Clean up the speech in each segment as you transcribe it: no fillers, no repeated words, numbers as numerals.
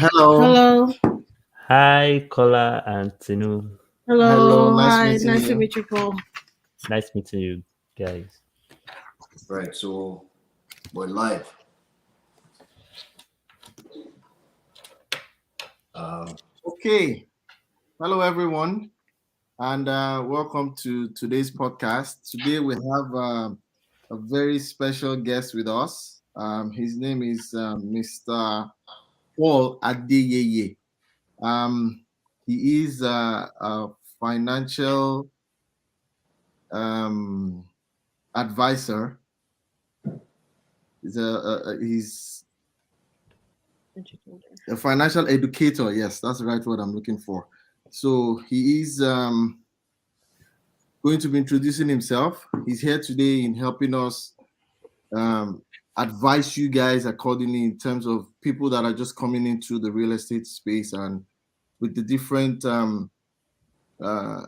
Hello. Hello. Hi, Kola and Tinu. Hello. Hello. Nice Hi. meeting Nice to you. meet you, Paul. Nice meeting you guys. Right. So we're live. Okay. Hello, everyone, and welcome to today's podcast. Today we have a very special guest with us. His name is Mr. Paul Adeyeye. He is a financial um, advisor. He's a financial educator. Yes, that's the right word I'm looking for. So he is going to be introducing himself. He's here today in helping us um, advise you guys accordingly in terms of people that are just coming into the real estate space and with the different uh,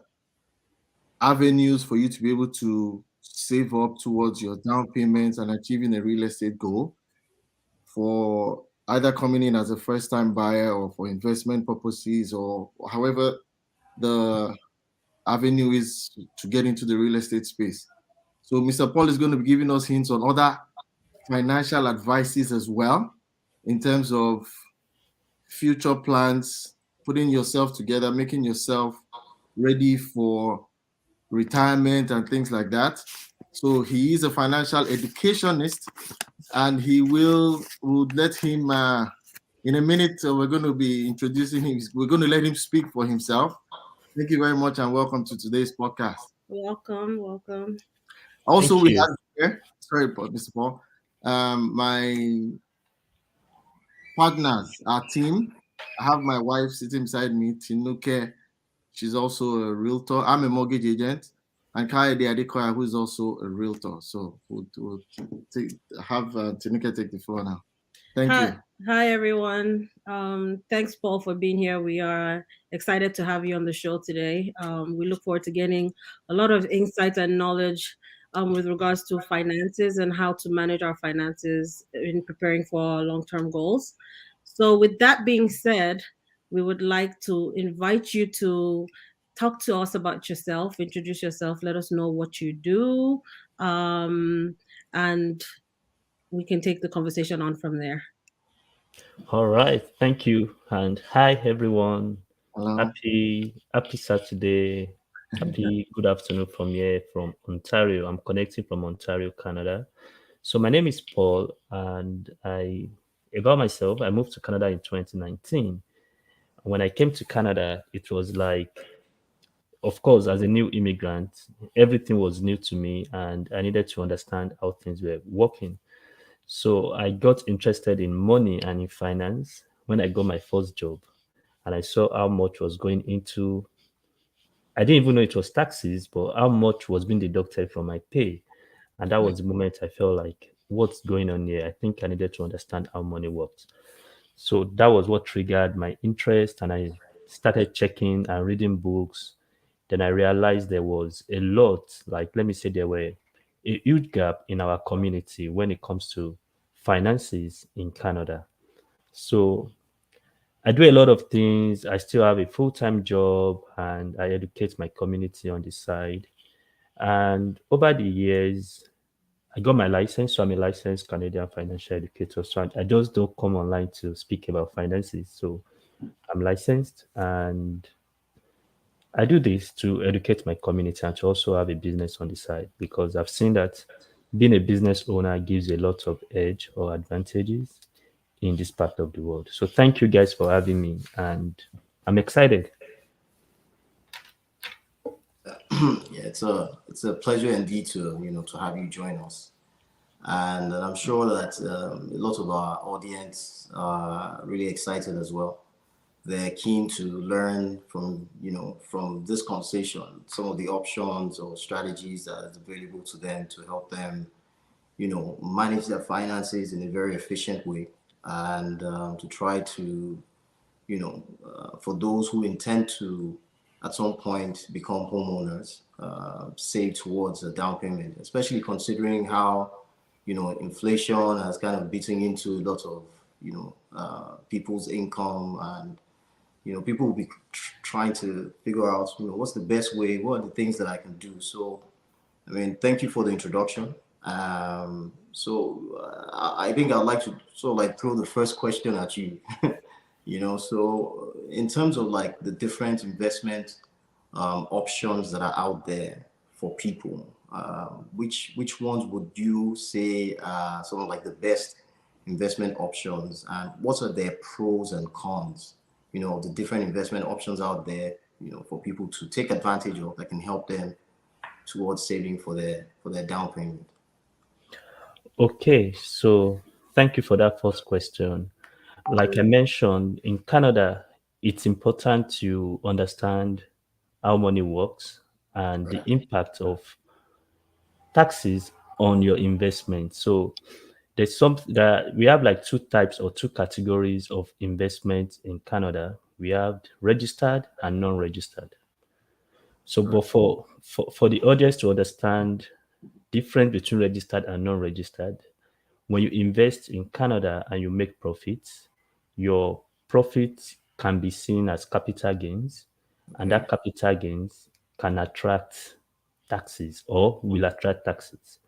avenues for you to be able to save up towards your down payments and achieving a real estate goal for either coming in as a first time buyer or for investment purposes or however the avenue is to get into the real estate space. So Mr. Paul is going to be giving us hints on other financial advices as well in terms of future plans, putting yourself together, making yourself ready for retirement and things like that. So he is a financial educationist, and he will let him in a minute. We're going to be introducing him. We're going to let him speak for himself. Thank you very much, and welcome to today's podcast. Welcome. Welcome. Also, Thank we you. have here, sorry, Mr. Paul, my partners, our team. I have my wife sitting beside me, Tinuke. She's also a realtor. I'm a mortgage agent, and Kayode Adekoya, who is also a realtor. So we'll have Tinuke take the floor now. Thank Hi. you. Hi, everyone. Thanks, Paul, for being here. We are excited to have you on the show today. We look forward to getting a lot of insight and knowledge with regards to finances and how to manage our finances in preparing for our long-term goals. So, with that being said, we would like to invite you to talk to us about yourself, introduce yourself, let us know what you do, and we can take the conversation on from there. All right. Thank you. And hi, everyone. Hello. Happy Saturday. Happy good afternoon from here from Ontario. I'm connecting from Ontario, Canada. So my name is Paul, and about myself, I moved to Canada in 2019. When I came to Canada, it was like, of course, as a new immigrant, everything was new to me, and I needed to understand how things were working. So I got interested in money and in finance when I got my first job, and I saw how much was going into. I didn't even know it was taxes, but how much was being deducted from my pay, and that was the moment I felt like, what's going on here? I think I needed to understand how money works. So that was what triggered my interest, and I started checking and reading books. Then I realized there was a lot, like let me say, there were a huge gap in our community when it comes to finances in Canada. So I do a lot of things. I still have a full time job and I educate my community on the side. And over the years, I got my license. So I'm a licensed Canadian financial educator. So I just don't come online to speak about finances. So I'm licensed and I do this to educate my community and to also have a business on the side because I've seen that being a business owner gives a lot of edge or advantages in this part of the world. So thank you guys for having me and I'm excited. Yeah, it's a pleasure indeed to to have you join us, and I'm sure that a lot of our audience are really excited as well. They're keen to learn from from this conversation some of the options or strategies that is available to them to help them manage their finances in a very efficient way and to try to for those who intend to at some point become homeowners, save towards a down payment, especially considering how inflation has kind of beaten into a lot of people's income, and people will be trying to figure out what's the best way, what are the things that I can do. So I mean, thank you for the introduction. I think I'd like to sort of like throw the first question at you. So in terms of like the different investment options that are out there for people, which ones would you say are sort of like the best investment options, and what are their pros and cons? The different investment options out there, for people to take advantage of that can help them towards saving for their down payment. Okay, so thank you for that first question. Like I mentioned, in Canada, it's important to understand how money works and the Right. impact of taxes on your investment. So there's some that we have like two types or two categories of investment in Canada. We have registered and non-registered. So, Right. but for the audience to understand difference between registered and non-registered, when you invest in Canada and you make profits, your profits can be seen as capital gains, and Okay. that capital gains can attract taxes or will attract taxes.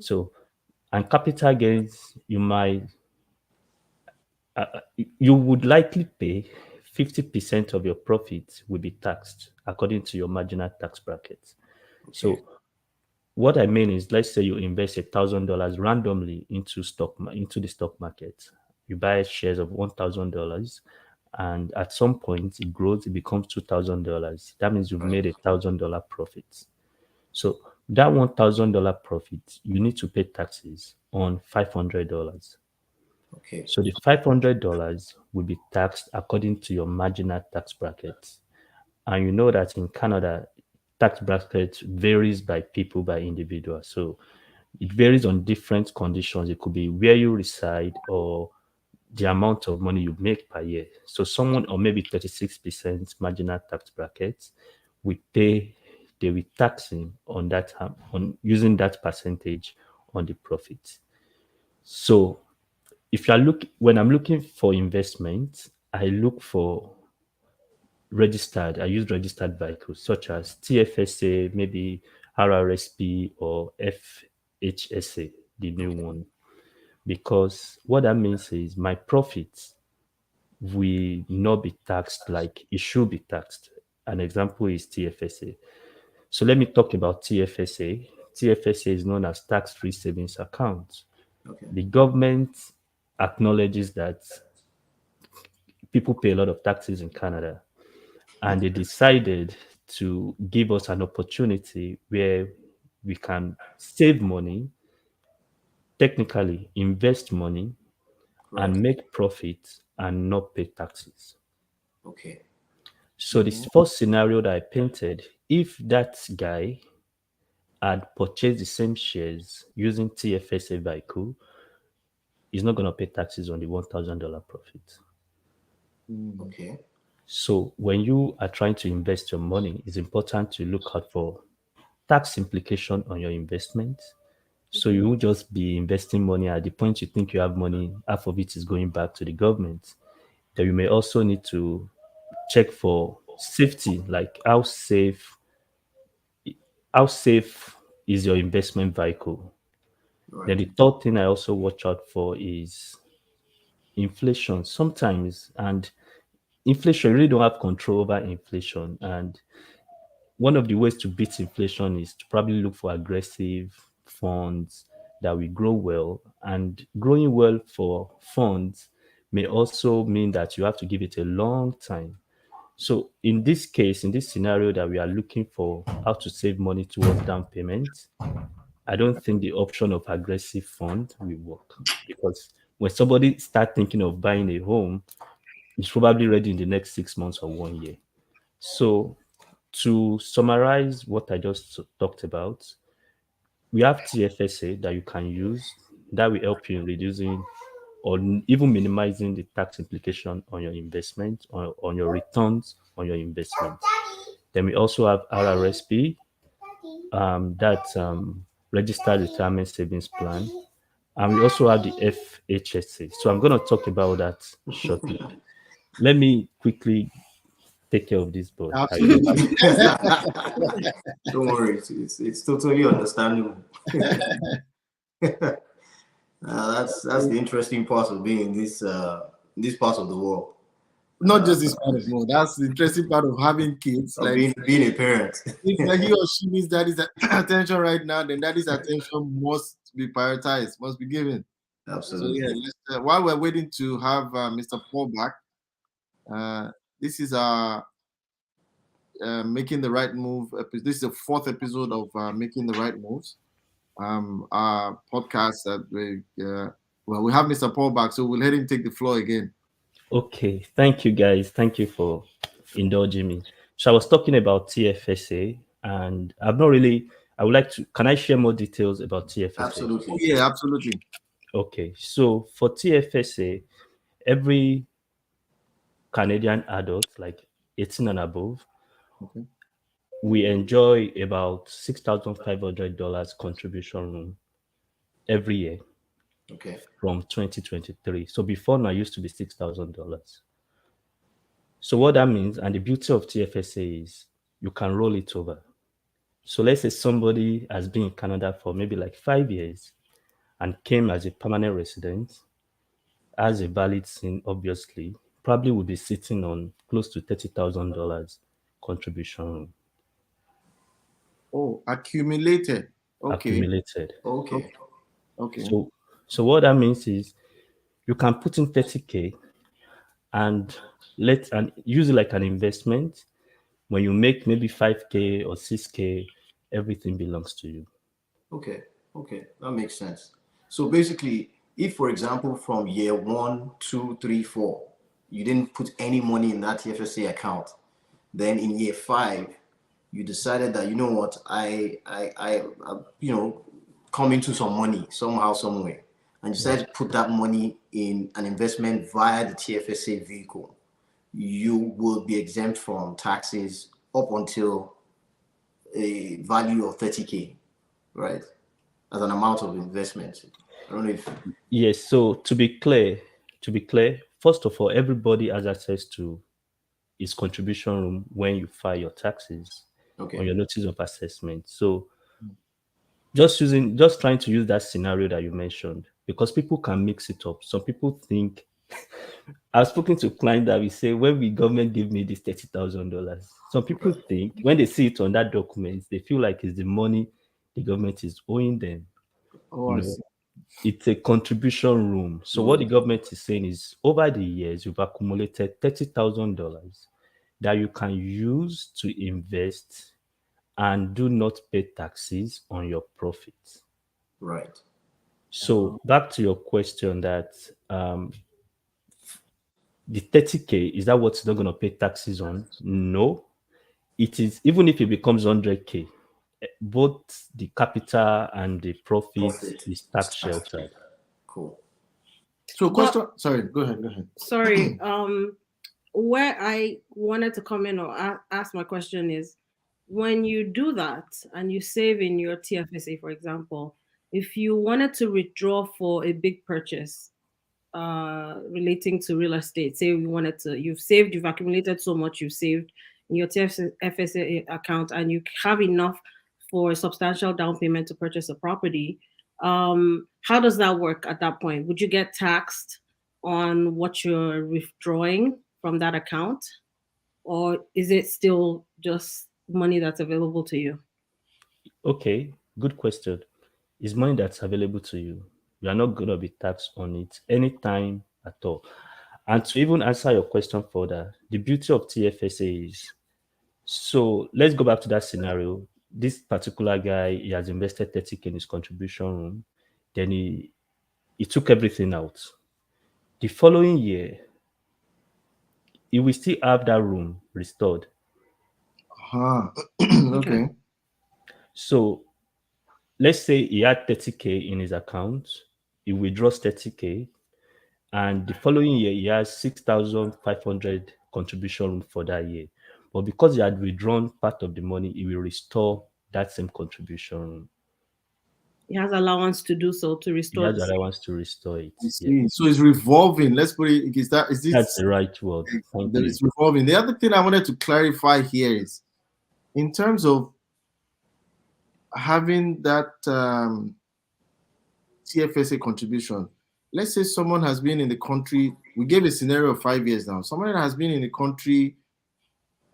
So, and capital gains, you would likely pay 50% of your profits will be taxed according to your marginal tax bracket. Okay. So what I mean is, let's say you invest $1,000 randomly into the stock market. You buy shares of $1,000, and at some point it grows, it becomes $2,000. That means you've Right. made $1,000 profit. So that $1,000 profit, you need to pay taxes on $500. Okay. So the $500 will be taxed according to your marginal tax bracket. And you know that in Canada, tax bracket varies by people, by individual. So it varies on different conditions. It could be where you reside or the amount of money you make per year. So someone or maybe 36% marginal tax bracket will pay, they will tax him on that on using that percentage on the profit. So if you are when I'm looking for investment, I look for I use registered vehicles such as TFSA, maybe RRSP or FHSA, the new Okay. one. Because what that means is my profits will not be taxed like it should be taxed. An example is TFSA. So let me talk about TFSA. TFSA is known as tax free savings account. Okay. The government acknowledges that people pay a lot of taxes in Canada, and they decided to give us an opportunity where we can save money, technically invest money, Right. and make profit and not pay taxes. Okay. So this first scenario that I painted, if that guy had purchased the same shares using TFSA vehicle, he's not going to pay taxes on the $1,000 profit. Okay. So when you are trying to invest your money, it's important to look out for tax implication on your investment. So you won't just be investing money at the point you think you have money, half of it is going back to the government. Then you may also need to check for safety, like how safe is your investment vehicle. Then Right. the third thing I also watch out for is inflation sometimes, and inflation, you really don't have control over inflation. And one of the ways to beat inflation is to probably look for aggressive funds that will grow well. And growing well for funds may also mean that you have to give it a long time. So in this case, in this scenario that we are looking for how to save money towards down payment, I don't think the option of aggressive fund will work, because when somebody start thinking of buying a home, it's probably ready in the next 6 months or 1 year. So to summarize what I just talked about, we have TFSA that you can use that will help you in reducing or even minimizing the tax implication on your investment or on your returns on your investment. Then we also have RRSP, that's registered retirement savings plan, and we also have the FHSA. So I'm going to talk about that shortly. Let me quickly take care of this boy. Absolutely. Don't worry, it's totally understandable. That's the interesting part of being in this part of the world. Not just this part of the world. That's the interesting part of having kids. Of Like being a parent. if he or she needs daddy's attention right now, then daddy's attention must be prioritized, must be given. So Absolutely. yeah, while we're waiting to have Mr. Paul back, this is our making the right move. This is the fourth episode of making the right moves. Our podcast that we have Mr. Paul back, so we'll let him take the floor again. Okay, thank you guys. Thank you for indulging me. So I was talking about TFSA, and I've not really. I would like to. Can I share more details about TFSA? Absolutely. Oh, yeah, absolutely. Okay, so for TFSA, every Canadian adult, like 18 and above, Okay. we enjoy about $6,500 contribution room every year Okay. from 2023. So before now, it used to be $6,000. So what that means, and the beauty of TFSA is you can roll it over. So let's say somebody has been in Canada for maybe like 5 years and came as a permanent resident, has a valid SIN, obviously, probably would be sitting on close to $30,000 contribution Oh, accumulated. Okay. accumulated. Okay. Okay. So what that means is you can put in 30K and use it like an investment. When you make maybe 5K or 6K, everything belongs to you. Okay. Okay. That makes sense. So basically, if for example from year 1, 2, 3, 4, you didn't put any money in that TFSA account, then in year 5, you decided that you know what, I come into some money somehow, some way, and decided to put that money in an investment via the TFSA vehicle, you will be exempt from taxes up until a value of 30K, right? As an amount of investment. I don't know if Yes. So to be clear, first of all, everybody has access to his contribution room when you file your taxes on your okay. notice of assessment. So just trying to use that scenario that you mentioned, because people can mix it up. Some people think I've spoken to clients that we say, when will government give me this $30,000? Some people think when they see it on that document, they feel like it's the money the government is owing them. Oh, I No, see. it's a contribution room. So what the government is saying is, over the years, you've accumulated $30,000 that you can use to invest and do not pay taxes on your profits. Right. So back to your question that the 30K, is that what's not going to pay taxes on? No, it is. Even if it becomes 100K, both the capital and the profit Profit. is tax sheltered. Cool. So But question. Sorry, go ahead. Go ahead. sorry, where I wanted to come in or ask my question is, when you do that and you save in your TFSA, for example, if you wanted to withdraw for a big purchase relating to real estate, say you wanted to, you've accumulated so much, you've saved in your TFSA account, and you have enough for a substantial down payment to purchase a property, how does that work at that point? Would you get taxed on what you're withdrawing from that account, or is it still just money that's available to you? Okay, good question. Is money that's available to you. You are not going to be taxed on it anytime at all. And to even answer your question further, the beauty of TFSA is, so let's go back to that scenario. This particular guy, he has invested 30K in his contribution room. Then he took everything out. The following year, he will still have that room restored. Okay. So let's say he had 30K in his account, he withdraws 30K, and the following year he has 6,500 contribution room for that year. But because he had withdrawn part of the money, he will restore that same contribution room. He has allowance to do so, to He restore has the allowance to restore it. I Yeah. see. So it's revolving. Let's put it. Is That's this the right word. Thank that you. it's revolving? The other thing I wanted to clarify here is in terms of having that TFSA contribution. Let's say someone has been in the country. We gave a scenario of 5 years now. Someone that has been in the country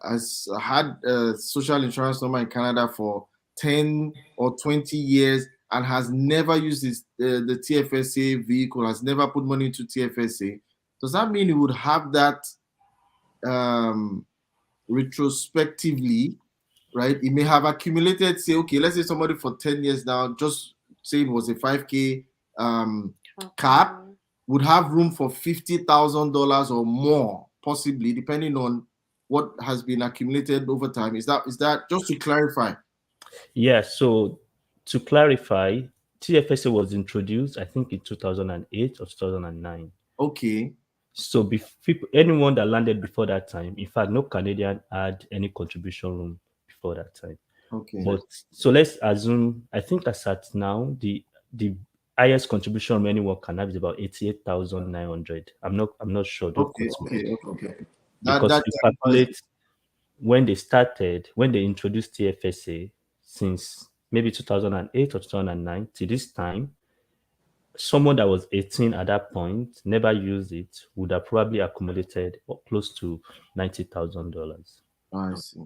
has had a social insurance number in Canada for 10 or 20 years and has never used the TFSA vehicle, has never put money into TFSA. Does that mean he would have that retrospectively, right? He may have accumulated, say, okay, let's say somebody for 10 years now, just say it was a 5K cap, would have room for $50,000 or more, possibly, depending on what has been accumulated over time. Is that just to clarify? Yeah. So to clarify, TFSA was introduced, I think, in 2008 or 2009. Okay. So anyone that landed before that time, in fact, no Canadian had any contribution room before that time. Okay. But so let's assume, I think as at now, the highest contribution room anyone can have is about 88,900. I'm not sure. Don't Okay. quote me. Okay. Because if you calculate when they introduced TFSA since maybe 2008 or 2009 to this time, someone that was 18 at that point, never used it, would have probably accumulated close to $90,000. I see.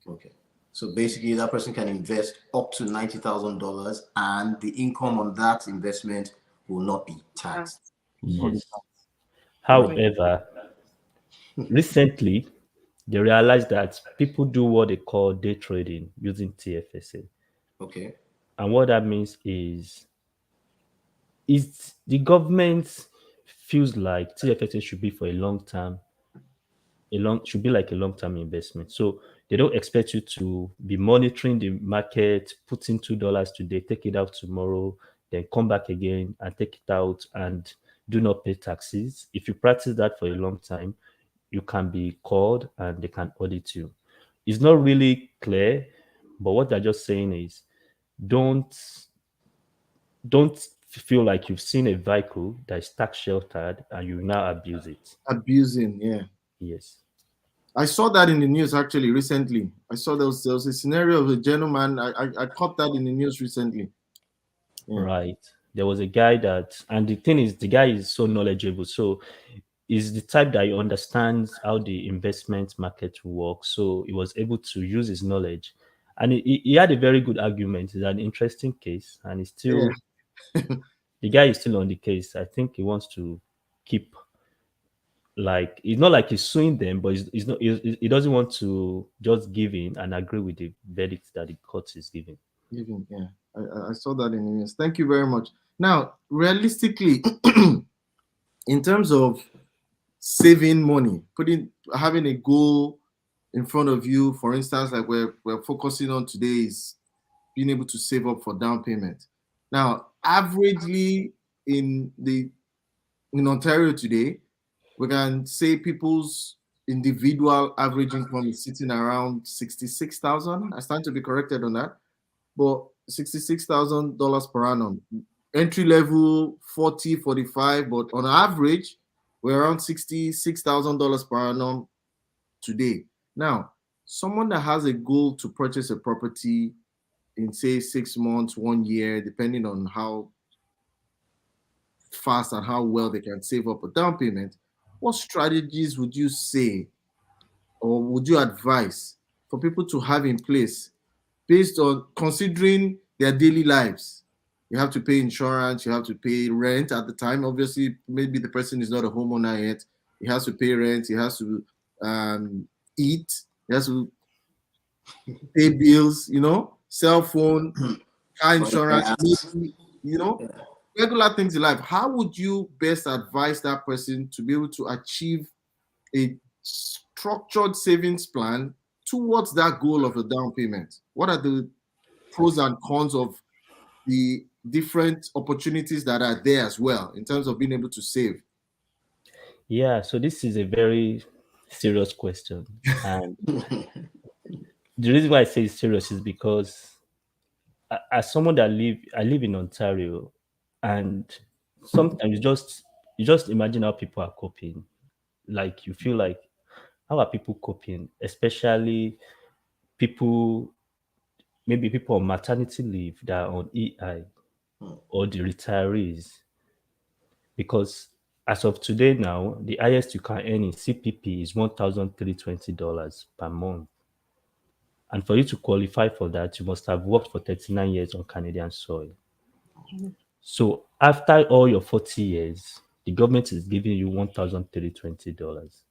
Okay. So basically, that person can invest up to $90,000, and the income on that investment will not be taxed. Yes. However, recently they realized that people do what they call day trading using TFSA. Okay. And what that means is the government feels like TFSA should be for should be like a long-term investment. So they don't expect you to be monitoring the market, put in $2 today, take it out tomorrow, then come back again and take it out and do not pay taxes. If you practice that for a long time, you can be called and they can audit you. It's not really clear, but what they're just saying is don't feel like you've seen a vehicle that is tax sheltered and you now abuse it. Abusing, yeah. Yes. I saw that in the news actually recently. I saw there was a scenario of a gentleman. I caught that in the news recently. Yeah. Right. There was a guy and the thing is, the guy is so knowledgeable. So is the type that he understands how the investment market works. So he was able to use his knowledge. And he had a very good argument. It's an interesting case. And he's still, the guy is still on the case. I think he wants to keep, like, it's not like he's suing them, but he's not, he doesn't want to just give in and agree with the verdict that the court is giving. Yeah. I saw that in the news. Thank you very much. Now, realistically, in terms of saving money, having a goal in front of you, for instance, like we're focusing on today is being able to save up for down payment. Now, averagely in Ontario today, we can say people's individual average income is sitting around 66,000. I stand to be corrected on that, but $66,000 per annum. Entry level 40, 45, but on average, we're around $66,000 per annum today. Now, someone that has a goal to purchase a property in, say, 6 months, 1 year, depending on how fast and how well they can save up a down payment, what strategies would you say or would you advise for people to have in place based on considering their daily lives? You have to pay insurance, you have to pay rent at the time. Obviously, maybe the person is not a homeowner yet. He has to pay rent, he has to eat, he has to pay bills, cell phone, car insurance, regular things in life. How would you best advise that person to be able to achieve a structured savings plan towards that goal of a down payment? What are the pros and cons of the different opportunities that are there as well in terms of being able to save? Yeah, so this is a very serious question. And the reason why I say it's serious is because as someone that I live in Ontario, and sometimes you just imagine how people are coping. Like you feel like, how are people coping, especially people, maybe people on maternity leave that are on EI, or the retirees. Because as of today now, the highest you can earn in CPP is $1,320 per month. And for you to qualify for that, you must have worked for 39 years on Canadian soil. So after all your 40 years, the government is giving you $1,320.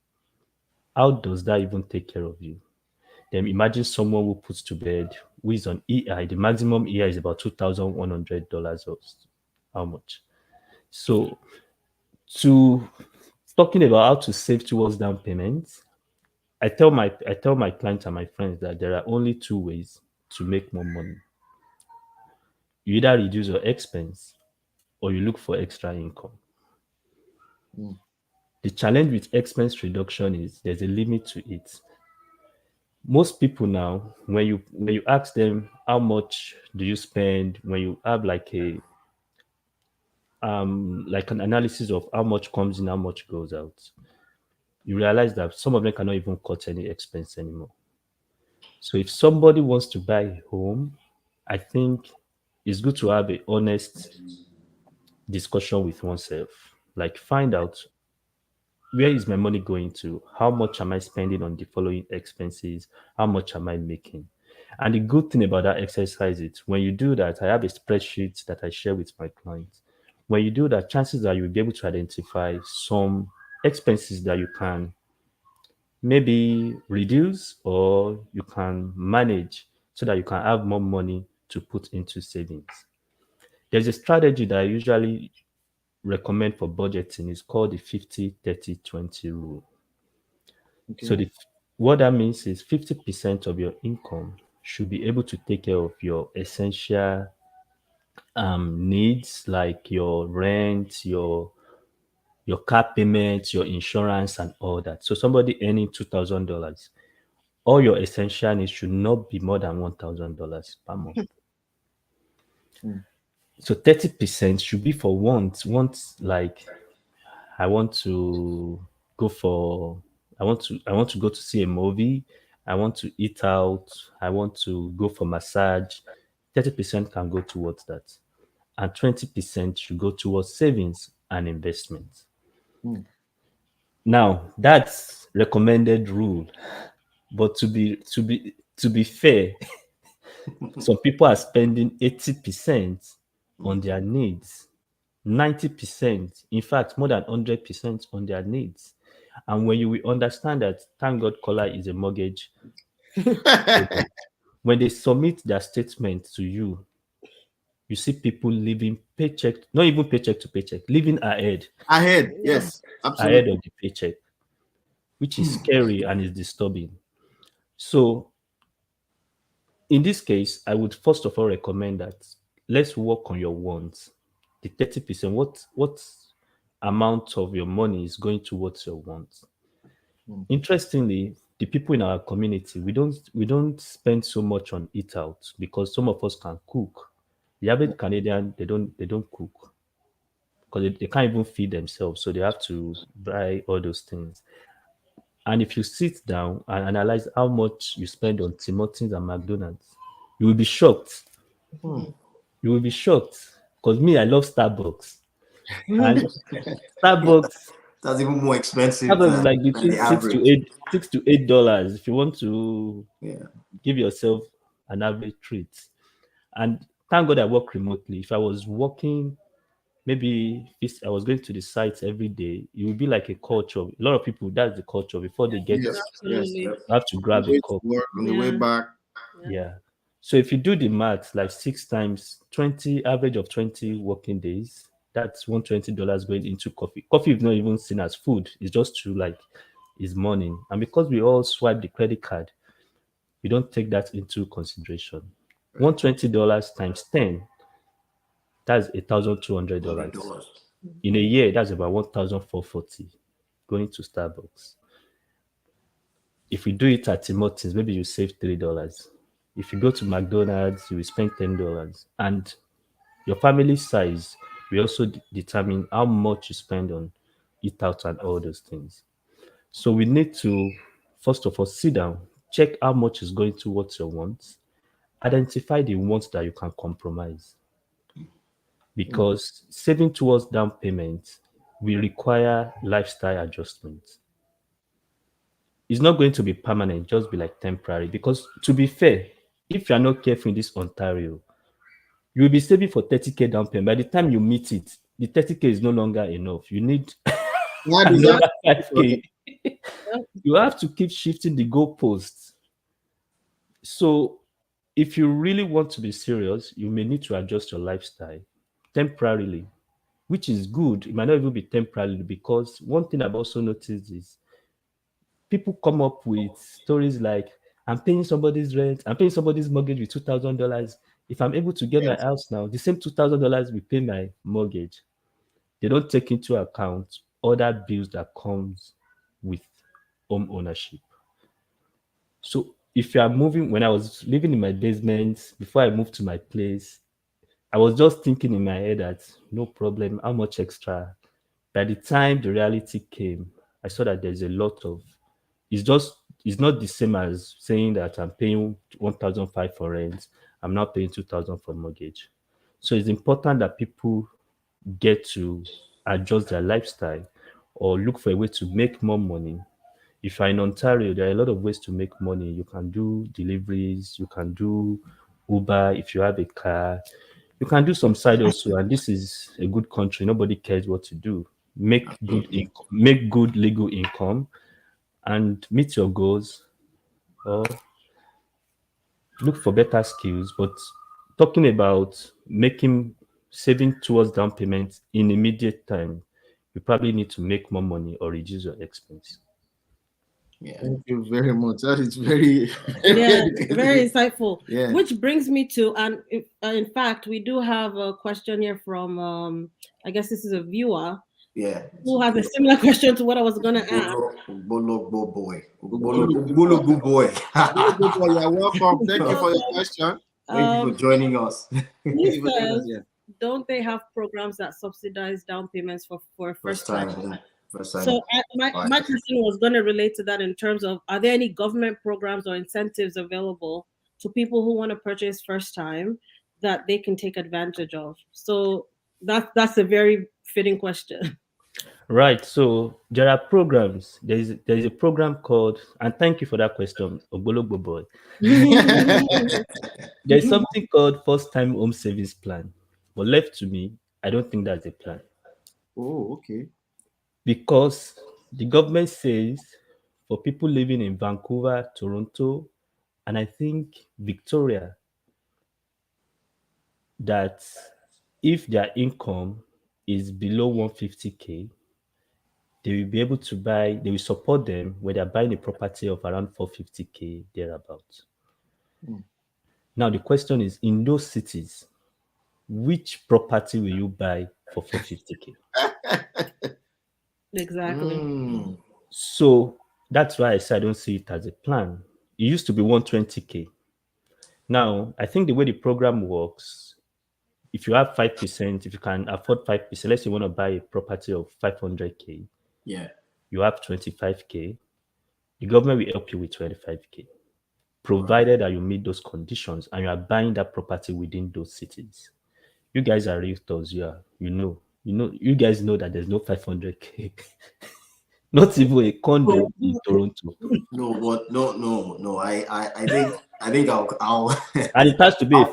How does that even take care of you? Then imagine someone who puts to bed, who is on EI. The maximum EI is about $2,100 or how much. So to talking about how to save towards down payments, I tell my clients and my friends that there are only two ways to make more money. You either reduce your expense or you look for extra income. Mm. The challenge with expense reduction is there's a limit to it. Most people now, when you ask them how much do you spend, when you have like an analysis of how much comes in, how much goes out, you realize that some of them cannot even cut any expense anymore. So if somebody wants to buy a home, I think it's good to have a honest discussion with oneself. Like find out, where is my money going to? How much am I spending on the following expenses? How much am I making? And the good thing about that exercise is when you do that, I have a spreadsheet that I share with my clients. When you do that, chances are you'll be able to identify some expenses that you can maybe reduce or you can manage so that you can have more money to put into savings. There's a strategy that I usually recommend for budgeting. It's called the 50-30-20 rule. Okay. So what that means is 50% of your income should be able to take care of your essential needs, like your rent, your car payments, your insurance, and all that. So somebody earning $2,000, all your essential needs should not be more than $1,000 per month. Mm. So 30% should be for wants. Wants like I want to go for I want to go to see a movie, I want to eat out, I want to go for massage. 30% can go towards that. And 20% should go towards savings and investments. Mm. Now, that's recommended rule. But to be fair, some people are spending 80% on their needs, 90%, in fact, more than 100% on their needs. And when you will understand that, thank God, Collar is a mortgage agent. When they submit their statement to you, you see people living paycheck, not even paycheck to paycheck, living Ahead, yes, ahead absolutely. of the paycheck, which is scary and is disturbing. So in this case, I would first of all recommend that let's work on your wants. The 30%, what amount of your money is going towards your wants? Mm. Interestingly, the people in our community, we don't spend so much on eat out because some of us can cook. The average Canadian, they don't cook because they can't even feed themselves, so they have to buy all those things. And if you sit down and analyze how much you spend on Tim Hortons and McDonald's, you will be shocked. Mm. You will be shocked because me, I love Starbucks, and Starbucks That's even more expensive Starbucks is like than between the average. $6 to $8 if you want to Yeah. give yourself an average treat. And thank God I work remotely. If I was working, maybe if I was going to the sites every day, it would be like a culture. A lot of people, that's the culture. Before they get, Yes, yes. Absolutely. have to On grab the a way to cup. work, on the way Yeah. back. Yeah. So if you do the math, like 6 times 20, average of 20 working days, that's $120 going into coffee. Coffee is not even seen as food. It's just to like is morning. And because we all swipe the credit card, we don't take that into consideration. $120 times 10, that's $1,200. $100. In a year, that's about 1,440 going to Starbucks. If we do it at Tim Hortons, maybe you save $3. If you go to McDonald's, you will spend $10. And your family size will also determine how much you spend on eat out and all those things. So we need to, first of all, sit down, check how much is going towards your wants, identify the wants that you can compromise. Because saving towards down payment will require lifestyle adjustments. It's not going to be permanent, just be like temporary. Because to be fair, if you're not careful in this Ontario, you'll be saving for 30K down payment. By the time you meet it, the 30K is no longer enough. You need Why does another that? 5K. You have to keep shifting the goalposts. So if you really want to be serious, you may need to adjust your lifestyle temporarily, which is good. It might not even be temporarily, because one thing I've also noticed is people come up with stories like, I'm paying somebody's rent, I'm paying somebody's mortgage with $2,000. If I'm able to get my house now, the same $2,000 will pay my mortgage. They don't take into account other bills that comes with home ownership. So if you are moving, when I was living in my basement before I moved to my place, I was just thinking in my head that no problem, how much extra? By the time the reality came, I saw that there's a lot of, it's not the same as saying that I'm paying 1,500 for rent, I'm not paying 2,000 for mortgage. So it's important that people get to adjust their lifestyle or look for a way to make more money. If you're in Ontario, there are a lot of ways to make money. You can do deliveries, you can do Uber if you have a car, you can do some side also. And this is a good country. Nobody cares what to do. Make good income, make good legal income, and meet your goals, or look for better skills. But talking about making saving towards down payment in immediate time, you probably need to make more money or reduce your expense. Yeah. Thank you very much. That is very, Yeah, very insightful. Yeah. Which brings me to, and in fact, we do have a question here from, I guess this is a viewer Yeah. who has a similar question to what I was going to ask. Bolo boy. Bolo boy. You're welcome. Thank you for your question. Thank you for joining us. He says, don't they have programs that subsidize down payments for first time? So my question was going to relate to that in terms of, are there any government programs or incentives available to people who want to purchase first time that they can take advantage of? So that's a very fitting question. Right. So there are programs. There is a program called, and thank you for that question, Ogbologbo boy. There's something called first time home savings plan. But left to me, I don't think that's a plan. Oh, okay. Because the government says for people living in Vancouver, Toronto, and I think Victoria, that if their income is below 150K, they will be able to buy, they will support them when they're buying a property of around 450K thereabouts. Now, the question is, in those cities, which property will you buy for 450K? Exactly. So that's why I said I don't see it as a plan. It used to be 120K. Now, I think the way the program works, if you have 5%, if you can afford 5%, let's say you want to buy a property of 500K, Yeah. you have 25K, the government will help you with 25K, provided that you meet those conditions and you are buying that property within those cities. You guys are realtors, yeah. You guys know that there's no 500K, not even a condo in Toronto. No, but no. I think I'll And it has to be a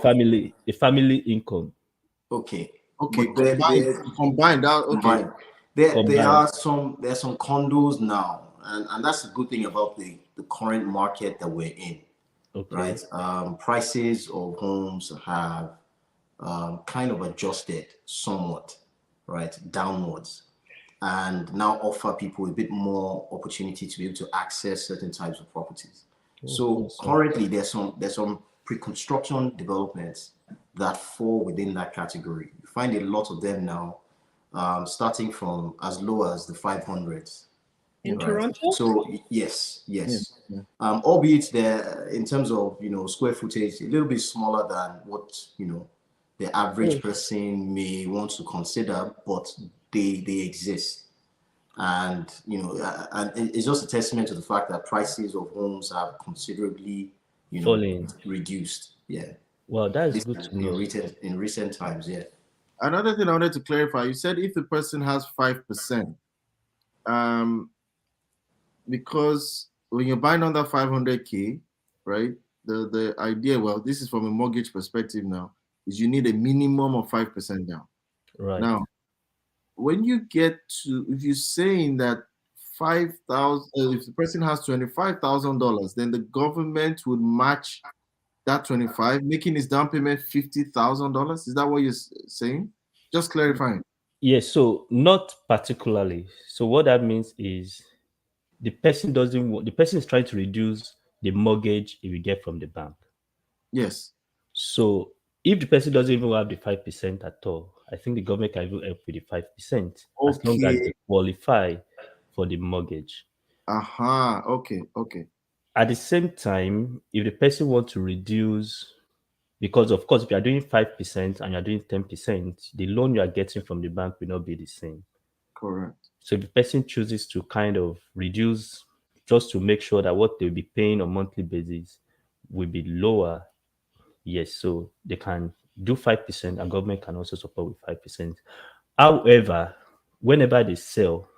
family income. okay. Okay, But combined that. Okay. combined. There are some condos now, and that's the good thing about the current market that we're in. Okay. Right. Prices of homes have kind of adjusted somewhat, right, downwards, and now offer people a bit more opportunity to be able to access certain types of properties. So currently there's some pre-construction developments that fall within that category. You find a lot of them now, starting from as low as the 500s, In Right. Toronto? So yes. Yeah. Albeit there in terms of square footage, a little bit smaller than what the average person may want to consider, but they exist. And and it's just a testament to the fact that prices of homes have considerably Falling. reduced. Yeah. Well, that's This good to in know. recent times, yeah. Another thing I wanted to clarify, you said if the person has 5%, because when you're buying under 500K, right, the idea, well, this is from a mortgage perspective now, is you need a minimum of 5% down. Right. Now, when you get to, if you're saying that 5,000, if the person has $25,000, then the government would match that 25, making his down payment $50,000. Is that what you're saying? Just clarifying. Yes, so not particularly. So what that means is the person is trying to reduce the mortgage he will get from the bank. Yes. So if the person doesn't even have the 5% at all, I think the government can even help with the 5% as long as Okay. they qualify for the mortgage. Aha. Okay. At the same time, if the person wants to reduce, because of course, if you are doing 5% and you're doing 10%, the loan you are getting from the bank will not be the same. Correct. So if the person chooses to kind of reduce just to make sure that what they'll be paying on monthly basis will be lower, yes, so they can do 5% and government can also support with 5%. However, whenever they sell,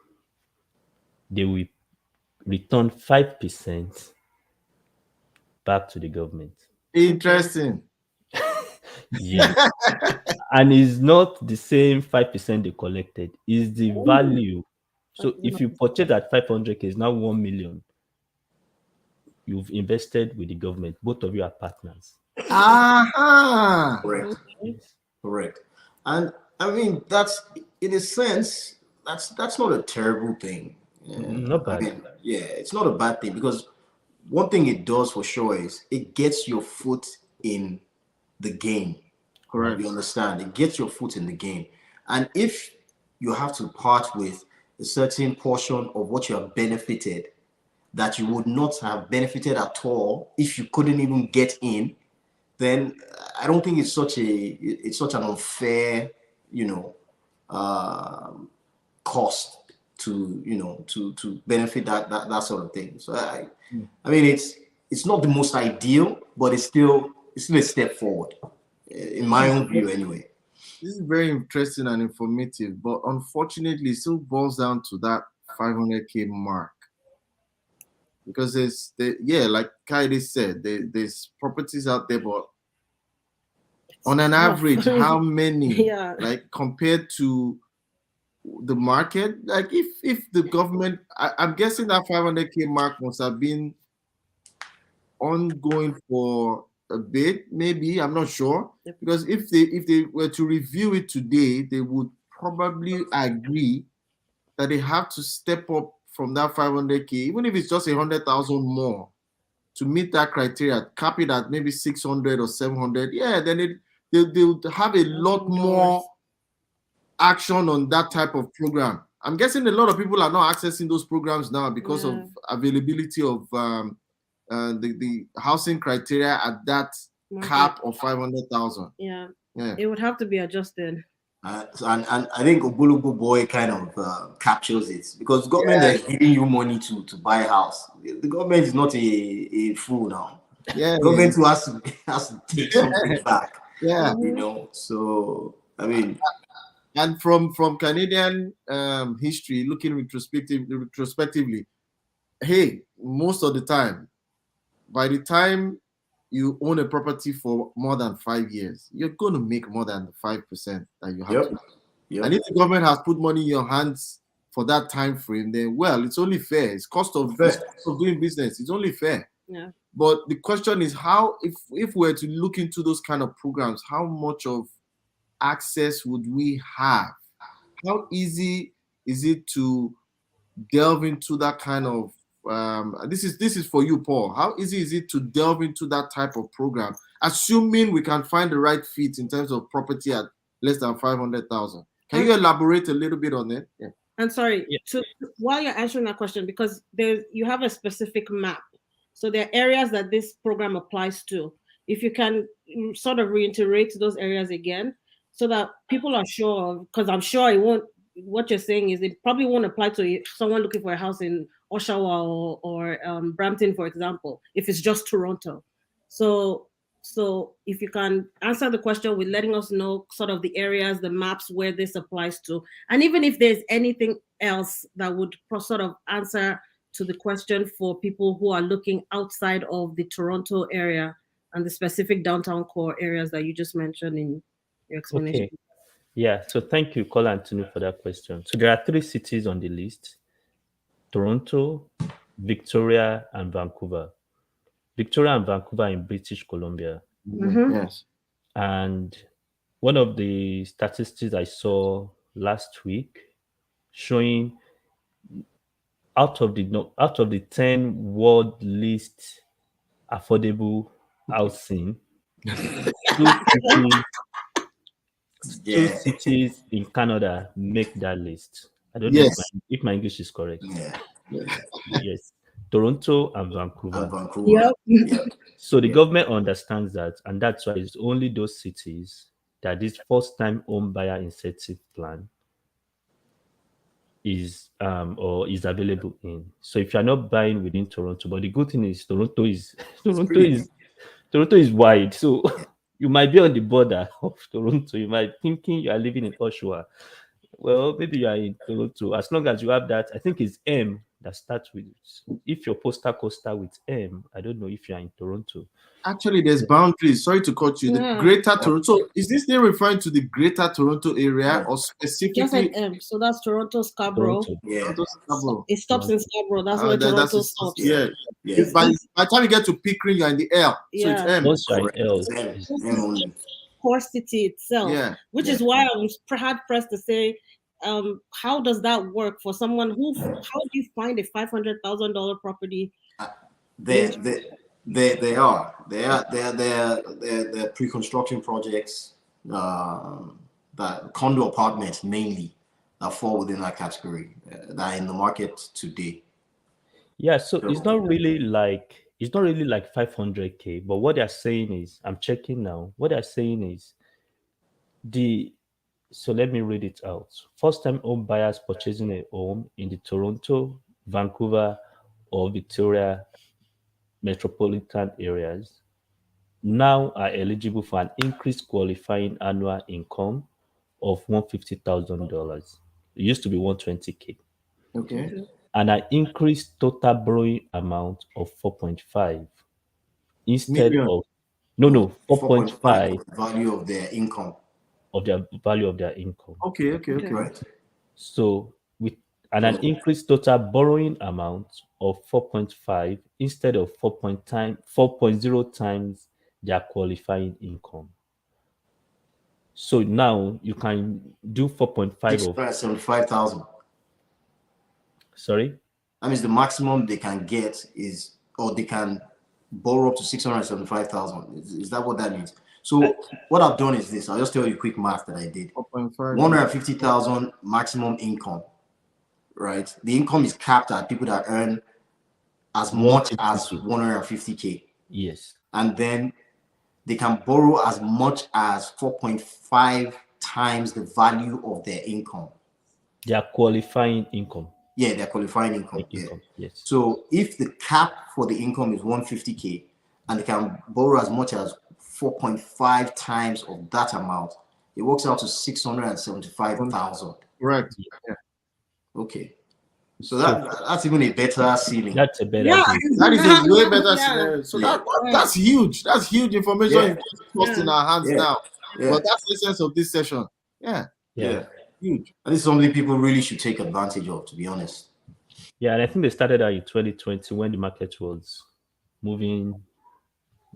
they will return 5% back to the government. Interesting. Yes. And it's not the same 5% they collected, it's the value. So if you purchase at 500K, it's now 1 million. You've invested with the government. Both of you are partners. Aha. Correct. Yes. Correct. And I mean that's in a sense that's not a terrible thing. Not I bad. mean, yeah, it's not a bad thing because one thing it does for sure is it gets your foot in the game. Correct. You understand? It gets your foot in the game. And if you have to part with a certain portion of what you have benefited that you would not have benefited at all if you couldn't even get in, then I don't think it's such an unfair, cost to to benefit that sort of thing. So I mean it's not the most ideal, but it's still a step forward in my own view anyway. This is very interesting and informative, but unfortunately, it still boils down to that 500K mark. Because like Kaide said, there's properties out there, but on an average, how many, Yeah. like compared to the market, like if the government, I'm guessing that 500K mark must have been ongoing for a bit, maybe, I'm not sure, because if they were to review it today, they would probably agree that they have to step up from that 500K, even if it's just 100,000 more, to meet that criteria, cap it at maybe 600 or 700. Yeah, then they'll have a lot more action on that type of program. I'm guessing a lot of people are not accessing those programs now because of availability of the housing criteria at that cap of 500,000. Yeah, it would have to be adjusted. And I think Ogulugo Boy kind of captures it because government is giving you money to buy a house. The government is not a fool now. Yeah, government who has to take something back. Yeah, So I mean, and from Canadian history, looking retrospectively, hey, most of the time, by the time you own a property for more than 5 years, you're going to make more than the 5% that you have to. And if the government has put money in your hands for that time frame, then well, it's only fair. It's cost of doing business. It's only fair. Yeah. But the question is how, if we're to look into those kind of programs, how much of access would we have? How easy is it to delve into that kind of this is for you, Paul. How easy is it to delve into that type of program, assuming we can find the right fit in terms of property at less than 500,000? Can you elaborate a little bit on it? Yeah. I'm sorry, Yeah. while you're answering that question, because you have a specific map. So there are areas that this program applies to. If you can sort of reiterate those areas again so that people are sure, because I'm sure it won't, what you're saying is it probably won't apply to someone looking for a house in Oshawa or Brampton, for example, if it's just Toronto. So if you can answer the question with letting us know sort of the areas, the maps where this applies to, and even if there's anything else that would sort of answer to the question for people who are looking outside of the Toronto area and the specific downtown core areas that you just mentioned in your explanation. Okay. Yeah. So thank you, Kola Anthony, for that question. So there are 3 cities on the list: Toronto, Victoria, and Vancouver. Victoria and Vancouver in British Columbia. Yes. And one of the statistics I saw last week showing out of the 10 world list affordable housing, two cities, two Yeah. cities in Canada make that list. I don't know Yes. if my English is correct. Yeah. Yes, Toronto and Vancouver. And Vancouver. Yep. Yeah. So the government understands that, and that's why it's only those cities that this first-time home buyer incentive plan is or is available in. So if you're not buying within Toronto, but the good thing is Toronto is Toronto is wide, so you might be on the border of Toronto. You might thinking you are living in Oshawa. Well, maybe you are in Toronto. As long as you have that, I think it's M that starts with. If your postal code starts with M, I don't know if you are in Toronto. Actually, there's boundaries. Sorry to cut you. The Yeah. Greater Toronto. Is this name referring to the Greater Toronto area or Just specifically an M. So that's Toronto, Scarborough. Toronto. Yeah. Toronto Scarborough? It stops in Scarborough. That's Ah, where that- Toronto that's stops. yeah. Yeah. By the time you get to Pickering, you're in the L. So it's Yeah. M. Once you are Correct. in L, M. it's- M only. Core city itself, Yeah. which Yeah. is why I'm hard pressed to say, how does that work for someone how do you find a $500,000 property? They are pre-construction projects, that condo apartments mainly that fall within that category, that are in the market today. yeah. So it's not really like 500K. But what they're saying is, I'm checking now. What they're saying is the. So let me read it out. First-time home buyers purchasing a home in the Toronto, Vancouver, or Victoria metropolitan areas now are eligible for an increased qualifying annual income of $150,000. It used to be 120K. Okay. And an increased total borrowing amount of 4.5 instead Million. of 4.5 4.5 of the value of their income. of their value of their income. Okay. Right. So with an increased total borrowing amount of 4.5 instead of 4.0 times their qualifying income. So now you can do 4.5 of 675,000. sorry. That means the maximum they can get is, or they can borrow up to 675,000. Is that what that means? So what I've done is this. I'll just tell you quick math that I did. 4.5. 150,000 maximum income, right? The income is capped at people that earn as much as 150K. Yes. And then they can borrow as much as 4.5 times the value of their income. Their qualifying income. Yeah, their qualifying income. Yeah. Yes. So if the cap for the income is 150K and they can borrow as much as 4.5 times of that amount, it works out to 675,000. Correct. Yeah. Okay. So that's even a better ceiling. That's a better Yeah. thing. That is a way better Yeah. scenario. So Yeah. that's huge. That's huge information. Yeah. It's just in our hands Yeah. now. Yeah. But that's the essence of this session. Yeah. Yeah. Huge. And this is something people really should take advantage of, to be honest. Yeah, and I think they started out in 2020 when the market was moving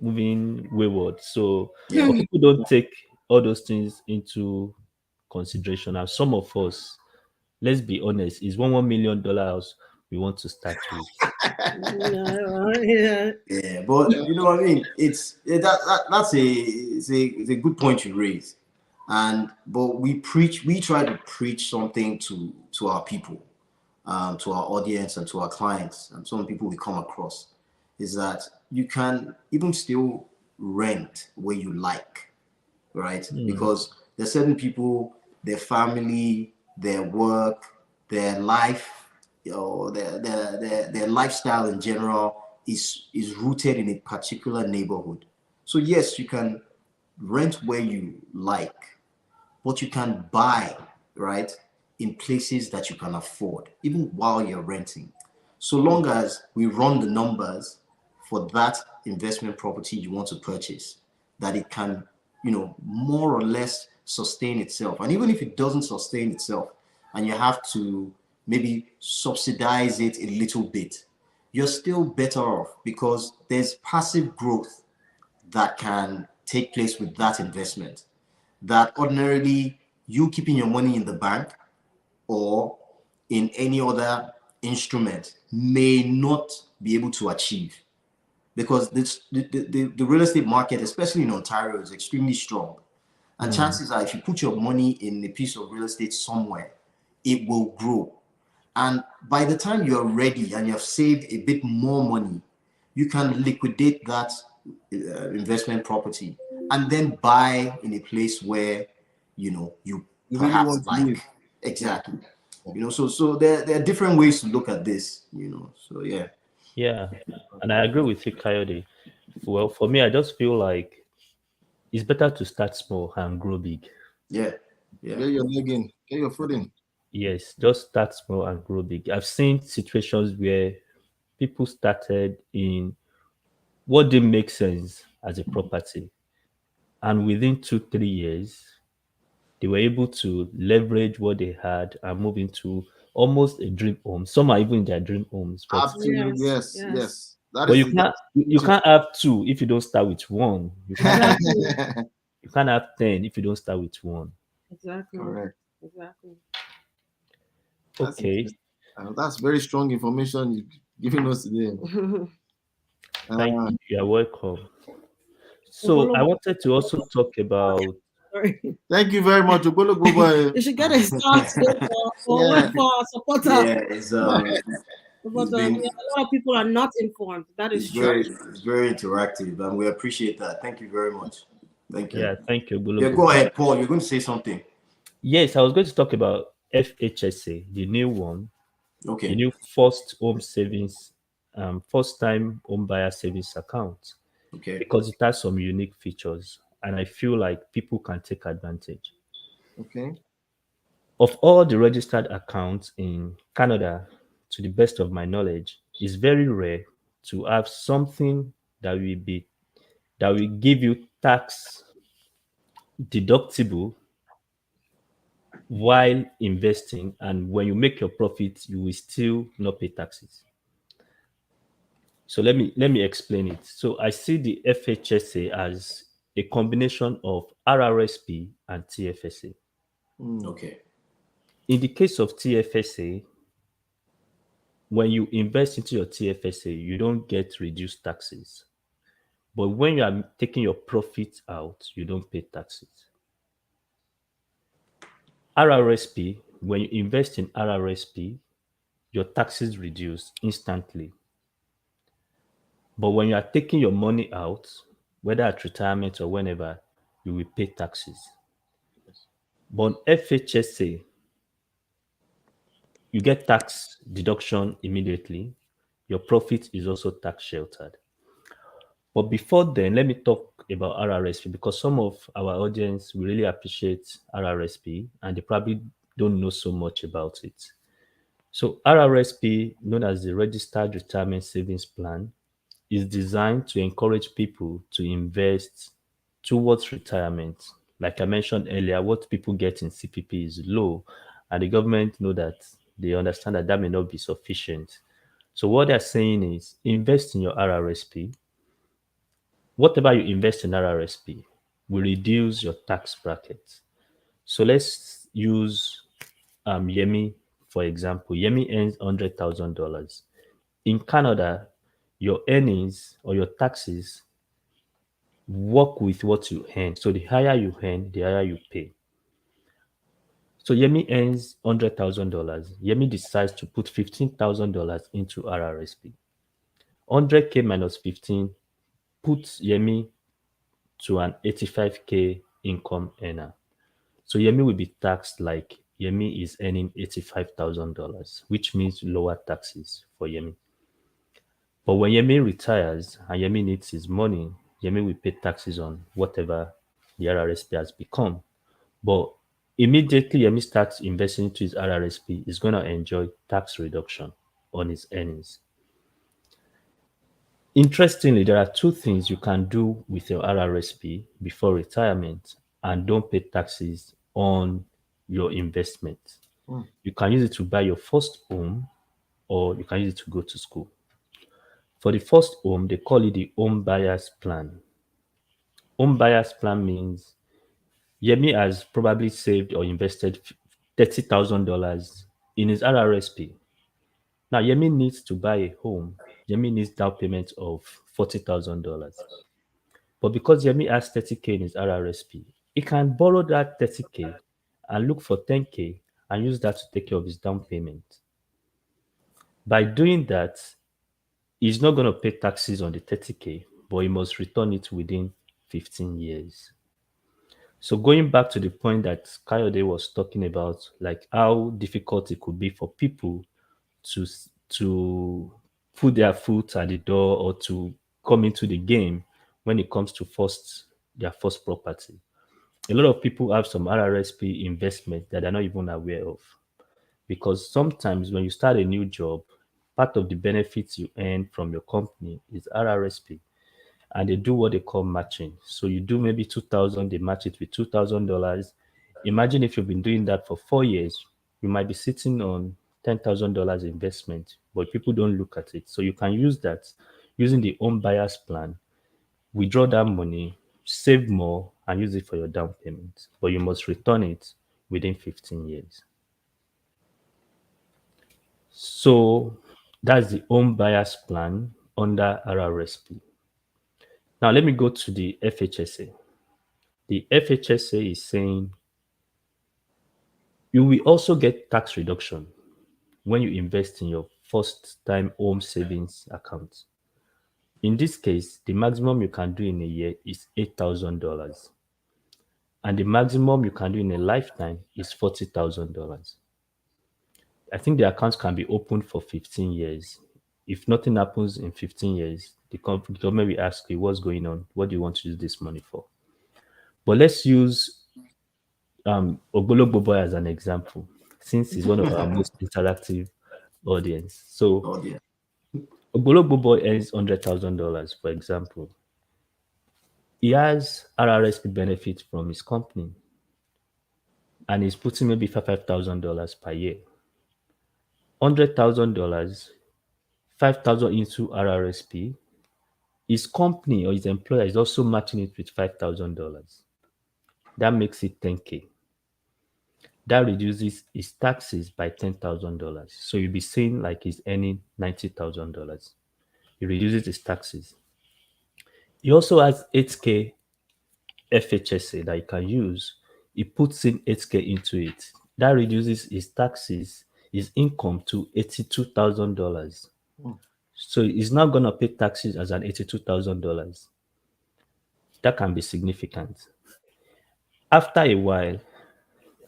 wayward. So Yeah. but people don't take all those things into consideration. And some of us, let's be honest, is $1 million we want to start with. Yeah. Yeah, but you know what I mean. That's a good point you raise. And but we try to preach something to our people, to our audience and to our clients and some people we come across, is that you can even still rent where you like, right? Mm, Because there's certain people, their family, their work, their life, their lifestyle in general is rooted in a particular neighborhood. So yes, you can rent where you like, but you can buy, right, in places that you can afford, even while you're renting. So long as we run the numbers for that investment property you want to purchase, that it can, more or less sustain itself. And even if it doesn't sustain itself and you have to maybe subsidize it a little bit, you're still better off because there's passive growth that can take place with that investment that ordinarily you keeping your money in the bank or in any other instrument may not be able to achieve because the real estate market, especially in Ontario, is extremely strong. And mm, chances are, if you put your money in a piece of real estate somewhere, it will grow. And by the time you're ready and you've saved a bit more money, you can liquidate that investment property and then buy in a place where you You really perhaps want to live. like. Exactly. So there are different ways to look at this. So yeah. yeah, and I agree with you, Coyote. Well, for me, I just feel like it's better to start small and grow big. Yeah. Yeah. Get your leg in, get your foot in. Yes, just start small and grow big. I've seen situations where people started in what didn't make sense as a property, and within 2 3 years, they were able to leverage what they had and move into almost a dream home. Some are even in their dream homes, Absolutely, Yes, yes, yes, yes. That but is you the can't that's you can't have two if you don't start with one. exactly, You can't have 10 if you don't start with one. exactly, correct. exactly. That's Okay, interesting. That's very strong information you've given us today. thank Uh, you. You're welcome. So I Ogologo- wanted to also talk about Sorry. Thank you very much, Ogolo Boy. You should get a start for Yeah, our supporter. Yeah. It's But been yeah, a lot of people are not informed. That it's is true. very interactive and we appreciate that. Thank you very much. Thank you. yeah, thank you, Yeah, go Bulugu. ahead, Paul. You're going to say something. Yes, I was going to talk about FHSA, the new one, the Okay. new first home savings, first time home buyer savings account, Okay. because it has some unique features, and I feel like people can take advantage. okay. Of all the registered accounts in Canada, to the best of my knowledge, it's very rare to have something that will give you tax deductible while investing, and when you make your profit you will still not pay taxes. So let me explain it. So I see the FHSA as a combination of RRSP and TFSA. Mm, Okay. In the case of TFSA, when you invest into your TFSA you don't get reduced taxes, but when you are taking your profit out you don't pay taxes. RRSP, when you invest in RRSP your taxes reduce instantly. But when you are taking your money out, whether at retirement or whenever, you will pay taxes. But on FHSA, you get tax deduction immediately. Your profit is also tax sheltered. But before then, let me talk about RRSP because some of our audience will really appreciate RRSP and they probably don't know so much about it. So RRSP, known as the Registered Retirement Savings Plan, is designed to encourage people to invest towards retirement. Like I mentioned earlier, what people get in CPP is low, and the government know that they understand that that may not be sufficient. So what they're saying is invest in your RRSP. Whatever you invest in RRSP will reduce your tax bracket. So let's use Yemi for example. Yemi earns $100,000. In Canada, your earnings or your taxes work with what you earn. So the higher you earn, the higher you pay. So Yemi earns $100,000. Yemi decides to put $15,000 into RRSP. 100K minus 15 puts Yemi to an 85K income earner. So Yemi will be taxed like Yemi is earning $85,000, which means lower taxes for Yemi. But when Yemi retires and Yemi needs his money, Yemi will pay taxes on whatever the RRSP has become. But immediately Yemi starts investing into his RRSP, he's going to enjoy tax reduction on his earnings. Interestingly, there are two things you can do with your RRSP before retirement and don't pay taxes on your investment. You can use it to buy your first home or you can use it to go to school. For the first home, they call it the home buyer's plan. Home buyer's plan means Yemi has probably saved or invested $30,000 in his RRSP. Now, Yemi needs to buy a home. Yemi needs down payment of $40,000. But because Yemi has 30K in his RRSP, he can borrow that 30K and look for 10K and use that to take care of his down payment. By doing that, he's not going to pay taxes on the 30K, but he must return it within 15 years. So going back to the point that Kayode was talking about, like how difficult it could be for people to put their foot at the door or to come into the game when it comes to their first property. A lot of people have some RRSP investment that they're not even aware of. Because sometimes when you start a new job, part of the benefits you earn from your company is RRSP. And they do what they call matching. So you do maybe 2,000, they match it with $2,000. Imagine if you've been doing that for 4 years, you might be sitting on $10,000 investment, but people don't look at it. So you can use that using the home buyer's plan, withdraw that money, save more, and use it for your down payment. But you must return it within 15 years. So that's the home buyer's plan under RRSP. Now let me go to the FHSA. The FHSA is saying you will also get tax reduction when you invest in your first time home savings account. In this case, the maximum you can do in a year is $8,000. And the maximum you can do in a lifetime is $40,000. I think the accounts can be opened for 15 years. If nothing happens in 15 years, the government will ask you, what's going on? What do you want to use this money for? But let's use Ogbologbo as an example, since he's one of our most interactive audience. So Ogbologbo earns $100,000, for example. He has RRSP benefit from his company, and he's putting maybe $5,000 per year. $100,000, 5,000 into RRSP. His company or his employer is also matching it with $5,000. That makes it 10K. That reduces his taxes by $10,000. So you'll be saying like he's earning $90,000. It reduces his taxes. He also has 8K FHSA that he can use. He puts in 8K into it. That reduces his taxes, his income to $82,000. So he's not going to pay taxes as an $82,000. That can be significant. After a while,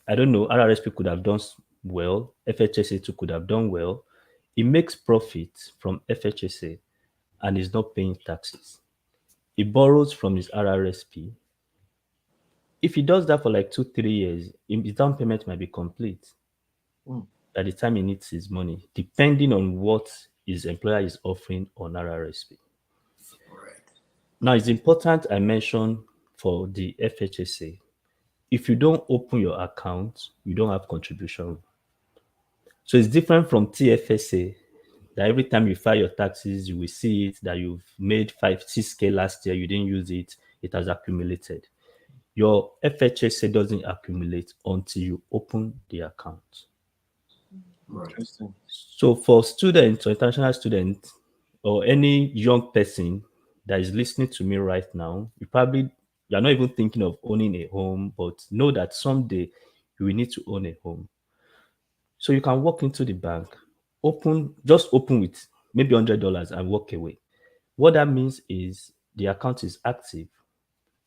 I don't know, RRSP could have done well, FHSA too could have done well. He makes profit from FHSA and is not paying taxes. He borrows from his RRSP. If he does that for like 2-3 years, his down payment might be complete by the time he needs his money, depending on what his employer is offering on RRSP. Now, it's important I mention for the FHSA, if you don't open your account, you don't have contribution. So it's different from TFSA, that every time you file your taxes, you will see it, that you've made 5-6K last year, you didn't use it, it has accumulated. Your FHSA doesn't accumulate until you open the account. Interesting. So for students or international students or any young person that is listening to me right now, you're not even thinking of owning a home, but know that someday you will need to own a home. So you can walk into the bank, just open with maybe $100 and walk away. What that means is the account is active.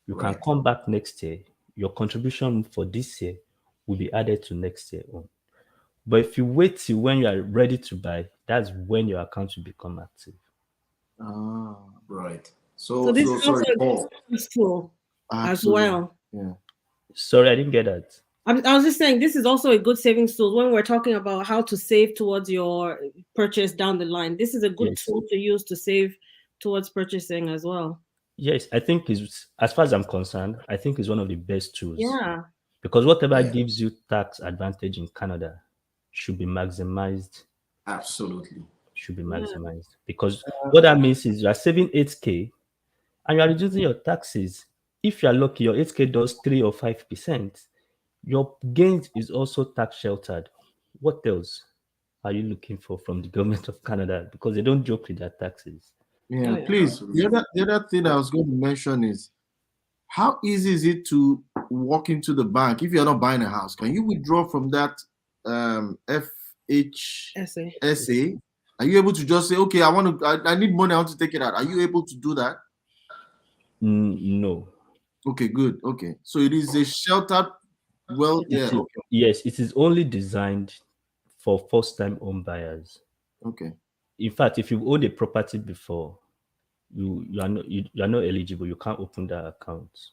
You can Right. come back next year. Your contribution for this year will be added to next year own. But if you wait till when you are ready to buy, that's when your account will become active. Ah, Right. So So this so is sorry, also a good Paul. savings tool as absolutely. well. Yeah. Sorry, I didn't get that. I was just saying this is also a good savings tool when we're talking about how to save towards your purchase down the line. This is a good Yes. tool to use to save towards purchasing as well. Yes, I think is as far as I'm concerned, I think is one of the best tools Yeah. because whatever Yeah. gives you tax advantage in Canada should be maximized. Absolutely. Should be Yeah. maximized because what that means is you are saving 8K and you are reducing your taxes. If you are lucky, your 8K does 3 or 5%. Your gains is also tax sheltered. What else are you looking for from the government of Canada? Because they don't joke with their taxes. Yeah, Oh, yeah. please. Absolutely. The other thing I was going to mention is how easy is it to walk into the bank if you're not buying a house? Can you withdraw from that Essay. FHSA? Are you able to just say, okay, I need money, I want to take it out? Are you able to do that? No. Okay, good. Okay. So it is a sheltered, well, yeah, okay. Yes, it is only designed for first-time home buyers. Okay. In fact, if you've owned a property before, you are not eligible. You can't open that account.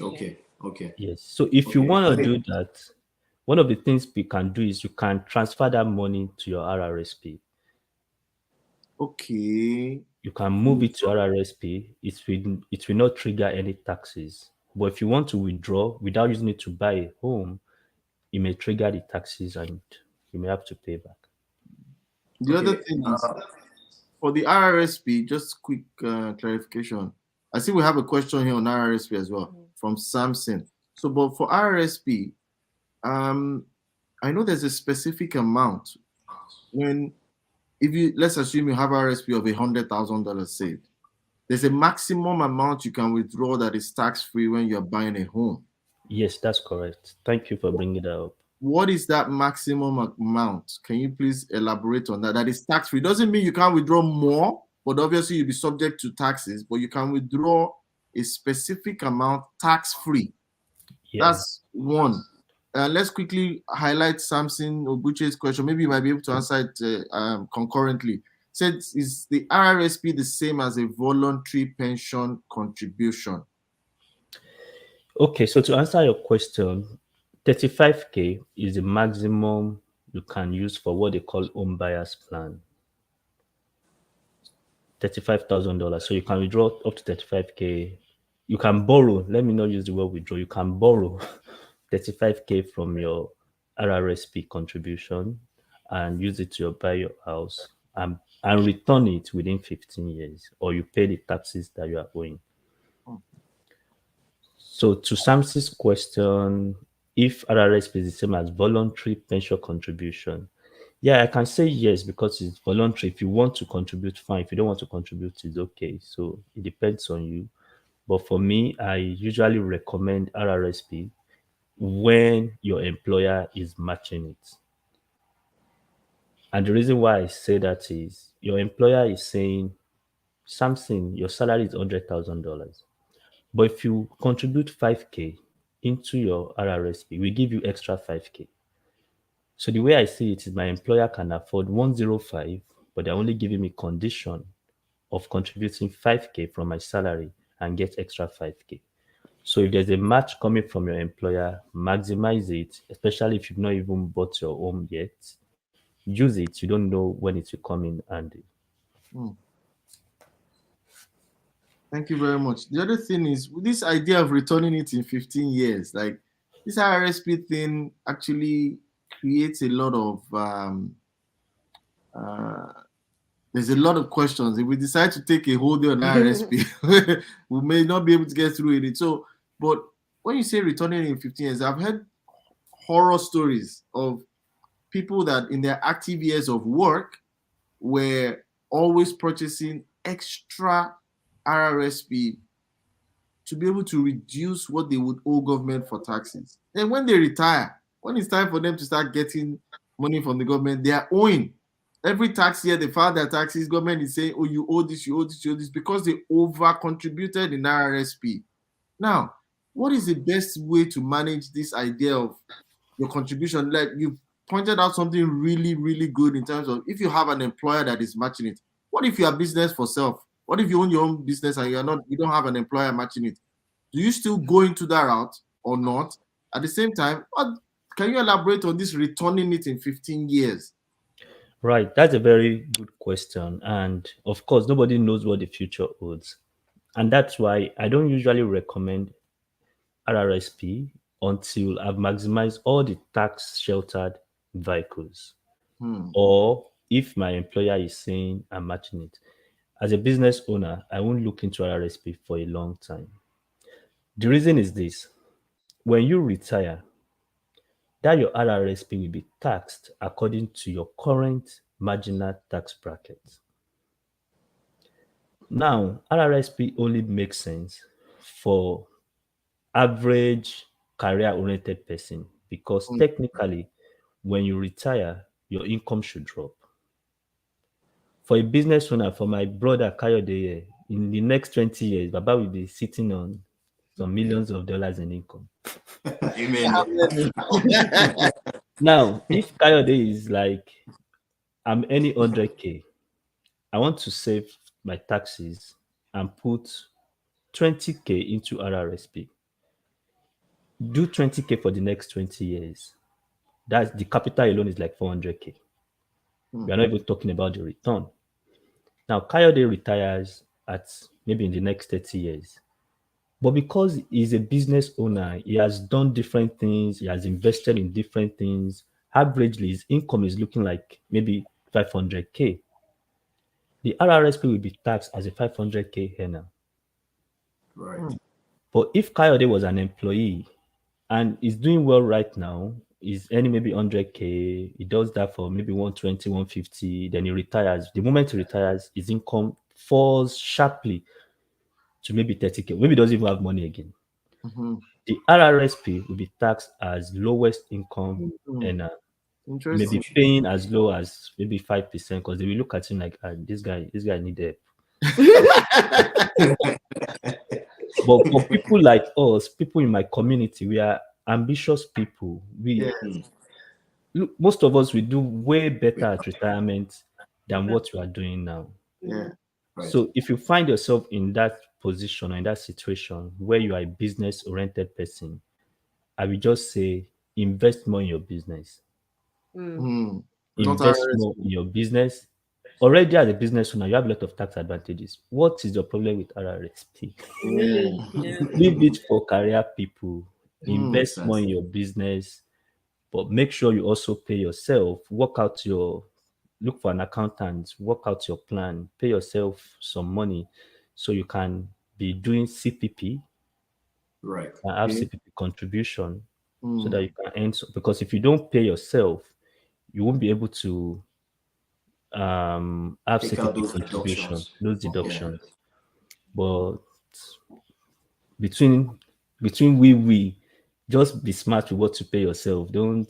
Okay. Okay. Yes. So if you Okay. want to do that, one of the things we can do is you can transfer that money to your RRSP. Okay. You can move it to RRSP. It will not trigger any taxes. But if you want to withdraw without using it to buy a home, it may trigger the taxes and you may have to pay back. The other Okay. thing is for the RRSP, just quick clarification. I see we have a question here on RRSP as well from Samson. So, but for RRSP, I know there's a specific amount when if you let's assume you have RSP of $100,000 saved, there's a maximum amount you can withdraw that is tax free when you're buying a home. Yes, that's correct. Thank you for bringing that up. What is that maximum amount? Can you please elaborate on that? That is tax free. Doesn't mean you can't withdraw more, but obviously you'll be subject to taxes, but you can withdraw a specific amount tax free. Yeah. That's one. Let's quickly highlight Samson Obuche's question. Maybe you might be able to answer it concurrently. Said, is the RRSP the same as a voluntary pension contribution? Okay, so to answer your question, 35K is the maximum you can use for what they call home buyers plan. $35,000. So you can withdraw up to 35K. You can borrow. Let me not use the word withdraw. You can borrow 35K from your RRSP contribution and use it to buy your house and return it within 15 years, or you pay the taxes that you are owing. So to Samson's question, if RRSP is the same as voluntary pension contribution, yeah, I can say yes because it's voluntary. If you want to contribute, fine. If you don't want to contribute, it's okay. So it depends on you. But for me, I usually recommend RRSP when your employer is matching it. And the reason why I say that is your employer is saying, Samson, your salary is $100,000. But if you contribute 5K into your RRSP, we give you extra 5K. So the way I see it is my employer can afford 105, but they're only giving me condition of contributing 5K from my salary and get extra 5K. So if there's a match coming from your employer, maximize it, especially if you've not even bought your home yet. Use it. You don't know when it will come in handy. Thank you very much. The other thing is this idea of returning it in 15 years, like this RSP thing actually creates a lot of there's a lot of questions. If we decide to take a whole day on RSP, we may not be able to get through it. So, but when you say returning in 15 years, I've heard horror stories of people that in their active years of work were always purchasing extra RRSP to be able to reduce what they would owe government for taxes. And when they retire, when it's time for them to start getting money from the government, they are owing. Every tax year they file their taxes, government is saying, oh, you owe this, you owe this, you owe this, because they over contributed in RRSP. Now, what is the best way to manage this idea of your contribution? Like you pointed out something really, really good in terms of if you have an employer that is matching it. What if you are business for self? What if you own your own business and you don't have an employer matching it? Do you still go into that route or not? At the same time, can you elaborate on this returning it in 15 years? Right, that's a very good question. And of course, nobody knows what the future holds. And that's why I don't usually recommend RRSP until I've maximized all the tax sheltered vehicles. Or if my employer is saying I'm matching it. As a business owner, I won't look into RRSP for a long time. The reason is this: when you retire, that your RRSP will be taxed according to your current marginal tax bracket. Now, RRSP only makes sense for average career-oriented person because technically, when you retire, your income should drop. For a business owner, for my brother Adeyeye, in the next 20 years, Baba will be sitting on some millions of dollars in income. Amen. Now, if Kayode is like, I'm earning 100K, I want to save my taxes and put 20K into RRSP. Do 20K for the next 20 years. That's the capital alone is like 400K. We are not even talking about the return. Now, Kayode retires at maybe in the next 30 years. But because he's a business owner, he has done different things, he has invested in different things. Averagely, his income is looking like maybe 500K. The RRSP will be taxed as a 500K earner. Right. But if Kayode was an employee and is doing well right now, he's earning maybe 100K, he does that for maybe 120, 150, then he retires. The moment he retires, his income falls sharply to maybe 30K. Maybe he doesn't even have money again. The RRSP will be taxed as lowest income earner. Maybe paying as low as maybe 5% because they will look at him like, this guy need help. But for people like us, people in my community, we are ambitious people. Look, most of us will do way better at retirement than what we are doing now. Yeah. Right. So if you find yourself in that position or in that situation where you are a business-oriented person, I will just say invest more in your business. Invest more in your business. Already as a business owner, you have a lot of tax advantages. What is your problem with RRSP? Leave it for career people. Invest more in your business, but make sure you also pay yourself. Look for an accountant, work out your plan, pay yourself some money so you can be doing CPP. Right. And have CPP contribution so that you can earn. Because if you don't pay yourself, you won't be able to have Take out CPP those contribution, deductions. those deductions. But between we just be smart with what you pay yourself. Don't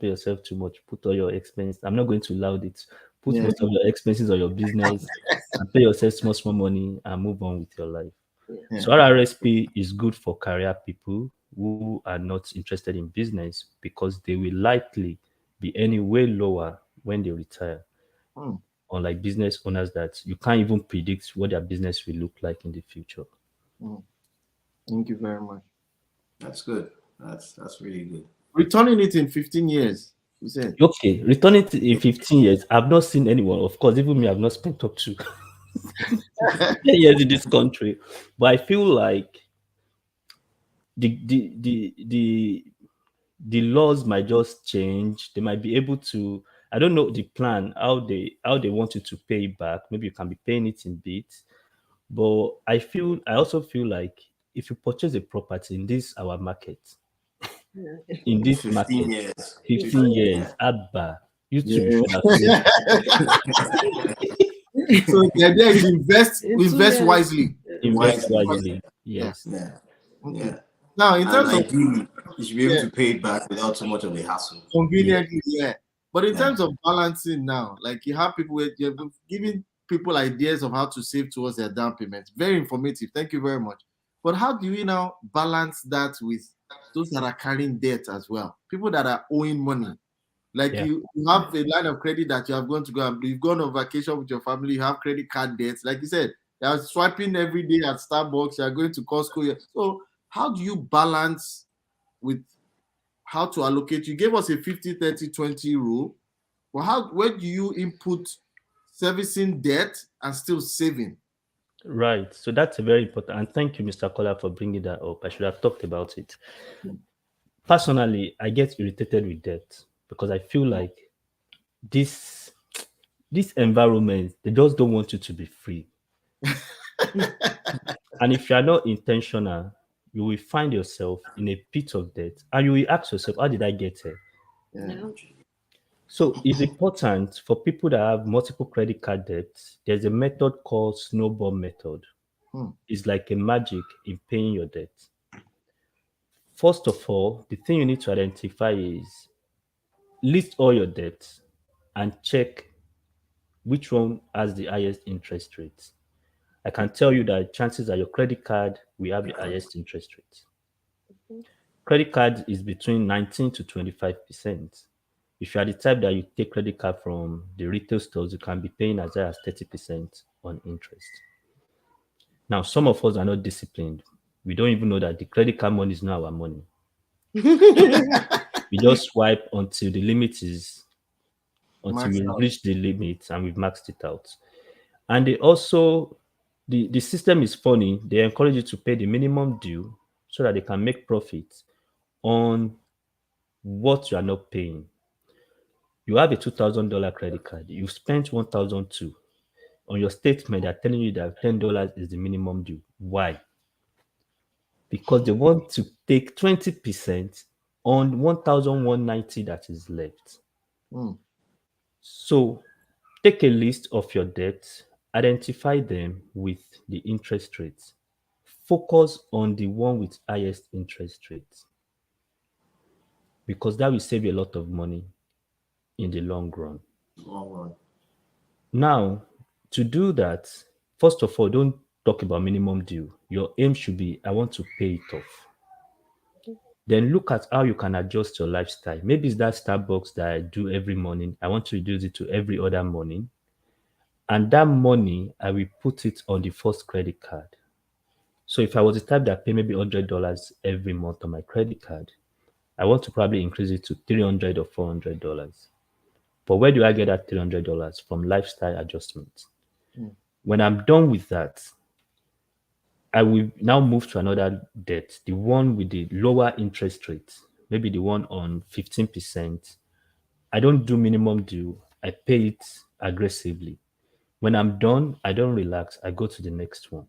pay yourself too much. Put all your expenses. I'm not going to loud it. Put most of your expenses on your business and pay yourself small money and move on with your life. So RRSP is good for career people who are not interested in business because they will likely be any way lower when they retire. Unlike business owners that you can't even predict what their business will look like in the future. Thank you very much. That's good. That's really good. Returning it in 15 years, you said. Okay, returning it in 15 years. I've not seen anyone, of course, even me, I've not spent up to 10 years in this country. But I feel like the laws might just change. They might be able to, I don't know the plan, how they want you to pay back. Maybe you can be paying it in bits. But I also feel like if you purchase a property in this our market, in this 15 market, years. 15 years, Abba, you too should have played. So the idea is invest wisely. Invest wisely. Yes. Yeah. Now, in terms of You should be able Yeah. to pay it back without too much of a hassle. Conveniently, yeah. But in Yeah. terms of balancing now, like you have people with you're giving people ideas of how to save towards their down payments. Very informative. Thank you very much. But how do you now balance that with those that are carrying debt as well? People that are owing money. Like Yeah. you have a line of credit that you have gone to go and you've gone on vacation with your family, you have credit card debts. Like you said, you're swiping every day at Starbucks, you're going to Costco. So how do you balance with how to allocate? You gave us a 50-30-20 rule. But where do you input servicing debt and still saving? Right. So that's a very important. And thank you, Mr. Kola, for bringing that up. I should have talked about it. Personally, I get irritated with debt because I feel like this this environment, they just don't want you to be free. And if you are not intentional, you will find yourself in a pit of debt and you will ask yourself, how did I get here? Yeah. So it's important for people that have multiple credit card debts. There's a method called snowball method. It's like a magic in paying your debt. First of all, the thing you need to identify is list all your debts and check which one has the highest interest rates. I can tell you that chances are your credit card will have the highest interest rates. Credit card is between 19 to 25%. If you are the type that you take credit card from the retail stores, you can be paying as high as 30% on interest. Now, some of us are not disciplined. We don't even know that the credit card money is not our money. We just swipe until the limit is, until we reach the limit and we've maxed it out. And they also, the system is funny. They encourage you to pay the minimum due so that they can make profit on what you are not paying. You have a $2,000 credit card. You spent $1,002. On your statement, they're telling you that $10 is the minimum due. Why? Because they want to take 20% on 1,190 that is left. So take a list of your debts, identify them with the interest rates. Focus on the one with highest interest rates because that will save you a lot of money in the long run. Now, to do that, first of all, don't talk about minimum due. Your aim should be, I want to pay it off. Then look at how you can adjust your lifestyle. Maybe it's that Starbucks that I do every morning. I want to reduce it to every other morning. And that money, I will put it on the first credit card. So if I was the type that pay maybe $100 every month on my credit card, I want to probably increase it to $300 or $400. But where do I get that $300? From lifestyle adjustments. When I'm done with that, I will now move to another debt, the one with the lower interest rate, maybe the one on 15%. I don't do minimum due. I pay it aggressively. When I'm done, I don't relax. I go to the next one.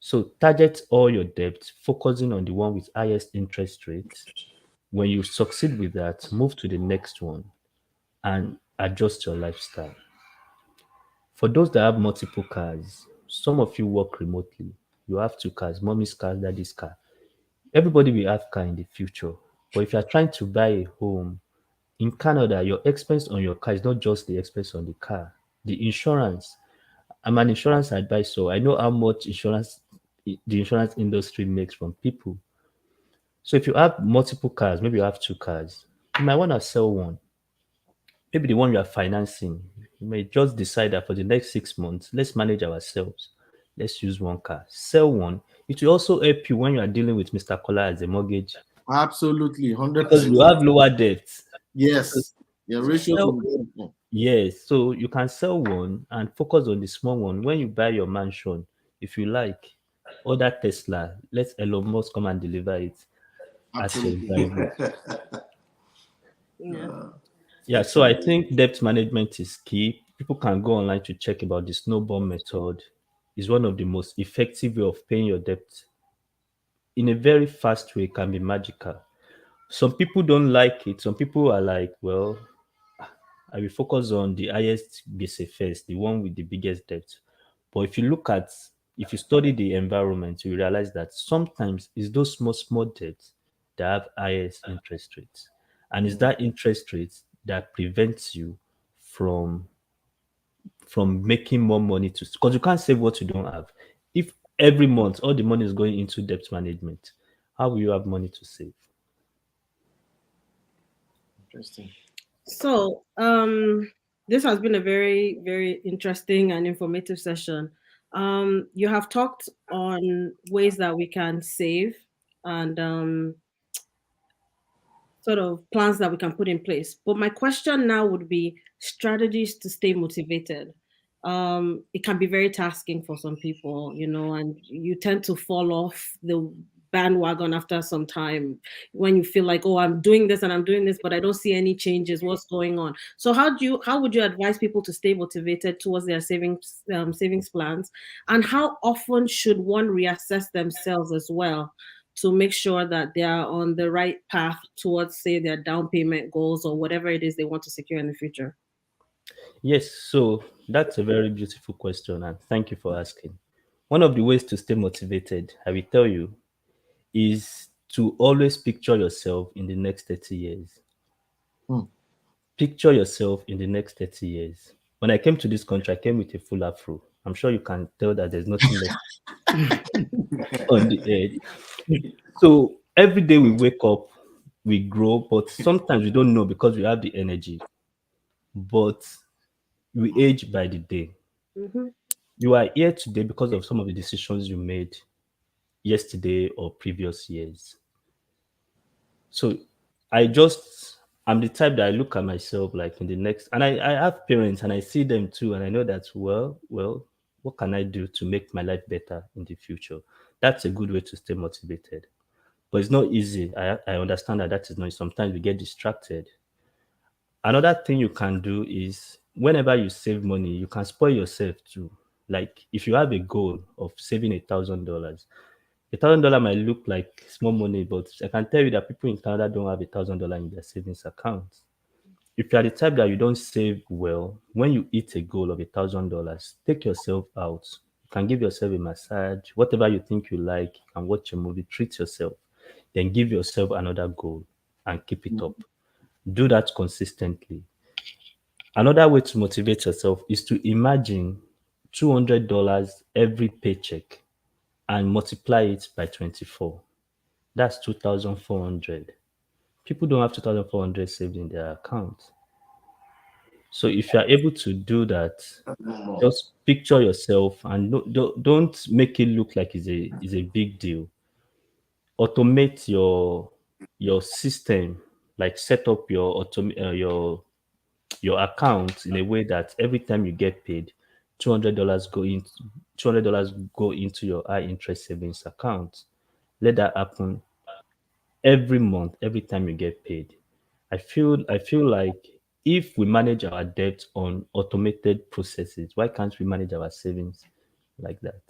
So target all your debts, focusing on the one with highest interest rate. When you succeed with that, move to the next one and adjust your lifestyle. For those that have multiple cars, some of you work remotely. You have 2 cars, mommy's car, daddy's car. Everybody will have car in the future. But if you're trying to buy a home in Canada, your expense on your car is not just the expense on the car. The insurance. I'm an insurance advisor. I know how much the insurance industry makes from people. So if you have multiple cars, maybe you have 2 cars, you might want to sell one. Maybe the one you are financing, you may just decide that for the next 6 months, let's manage ourselves. Let's use one car. Sell one. It will also help you when you are dealing with Mr. Kola as a mortgage. Absolutely, 100%. Because you have lower debts. Yes. Your ratios Sell- will be beautiful. Yes. So you can sell one and focus on the small one. When you buy your mansion, if you like, order Tesla. Let Elon Musk come and deliver it as your driver. Yeah, so I think debt management is key. People can go online to check about the snowball method. It's one of the most effective way of paying your debt in a very fast way. It can be magical. Some people don't like it. Some people are like, well, I will focus on the highest base first, the one with the biggest debt. But if you study the environment, you realize that sometimes it's those small debts that have highest interest rates. And it's that interest rate that prevents you from making more money to, because you can't save what you don't have. If every month all the money is going into debt management, how will you have money to save? Interesting. So, this has been a very, very interesting and informative session. You have talked on ways that we can save and sort of plans that we can put in place. But my question now would be strategies to stay motivated. It can be very tasking for some people, and you tend to fall off the bandwagon after some time when you feel like, oh, I'm doing this and I'm doing this, but I don't see any changes. What's going on? So how would you advise people to stay motivated towards their savings plans? And how often should one reassess themselves as well to make sure that they are on the right path towards, say, their down payment goals or whatever it is they want to secure in the future? Yes, so that's a very beautiful question, and thank you for asking. One of the ways to stay motivated, I will tell you, is to always picture yourself in the next 30 years. Hmm. Picture yourself in the next 30 years. When I came to this country, I came with a full afro. I'm sure you can tell that there's nothing left on the head. So every day we wake up, we grow, but sometimes we don't know because we have the energy. But we age by the day. Mm-hmm. You are here today because of some of the decisions you made yesterday or previous years. So I'm the type that I look at myself like in the next, and I have parents and I see them too, and I know that, well, what can I do to make my life better in the future? That's a good way to stay motivated. But it's not easy. I understand that is not, sometimes we get distracted. Another thing you can do is whenever you save money, you can spoil yourself too. Like if you have a goal of saving $1,000, $1,000 might look like small money, but I can tell you that people in Canada don't have $1,000 in their savings account. If you are the type that you don't save well, when you hit a goal of $1,000, take yourself out. You can give yourself a massage, whatever you think you like. You can watch a movie, treat yourself, then give yourself another goal and keep it up. Do that consistently. Another way to motivate yourself is to imagine $200 every paycheck and multiply it by 24. That's 2,400. People don't have 2,400 saved in their account. So if you are able to do that, just picture yourself and don't make it look like it's a big deal. Automate your system, like set up your account in a way that every time you get paid, $200 go into your high interest savings account. Let that happen every month, every time you get paid. I feel like if we manage our debt on automated processes, why can't we manage our savings like that?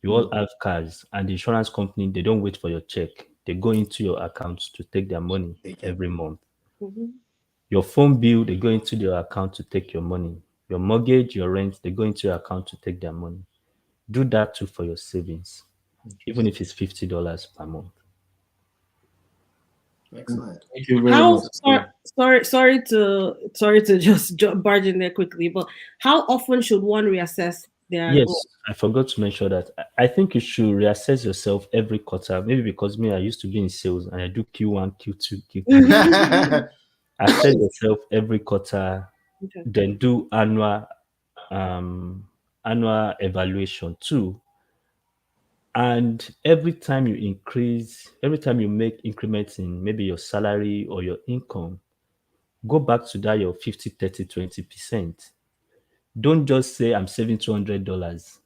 You all have cars, and the insurance company, they don't wait for your check. They go into your accounts to take their money every month. Mm-hmm. Your phone bill, they go into your account to take your money. Your mortgage, your rent, they go into your account to take their money. Do that too for your savings, even if it's $50 per month. Excellent. Thank you very How much. sorry to just barge in there quickly, but how often should one reassess their Yes, goal? I forgot to mention that. I think you should reassess yourself every quarter. Maybe because me, I used to be in sales and I do Q1, Q2, Q3. Mhm. Assess yourself every quarter, Okay. then do um annual evaluation too. And every time you make increments in maybe your salary or your income, go back to that your 50, 30, 20%. Don't just say I'm saving $200.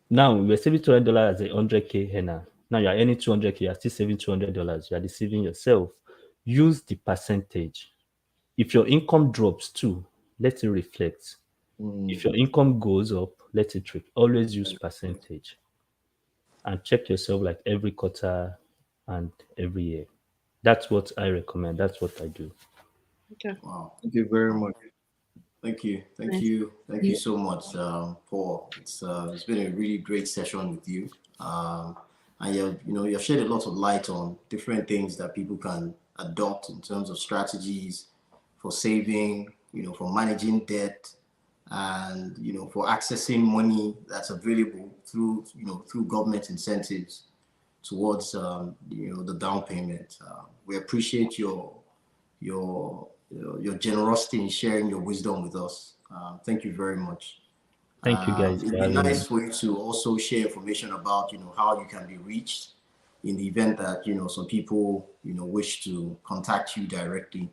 Now we're saving $200 as a 100K earner. Now you're earning 200K, you're still saving $200. You are deceiving yourself. Use the percentage. If your income drops too, let it reflect. If your income goes up, let it always use percentage. And check yourself like every quarter and every year. That's what I recommend. That's what I do. Okay. Wow. Thank you very much. Thank you. Thank Nice. you. Thank you so much, Paul. It's been a really great session with you. and you've shed a lot of light on different things that people can adopt in terms of strategies for saving, for managing debt, and for accessing money that's available through government incentives towards the down payment. We appreciate your generosity in sharing your wisdom with us. Thank you very much. Thank you guys It'd for be having me. nice for you to also share information about how you can be reached in the event that some people wish to contact you directly,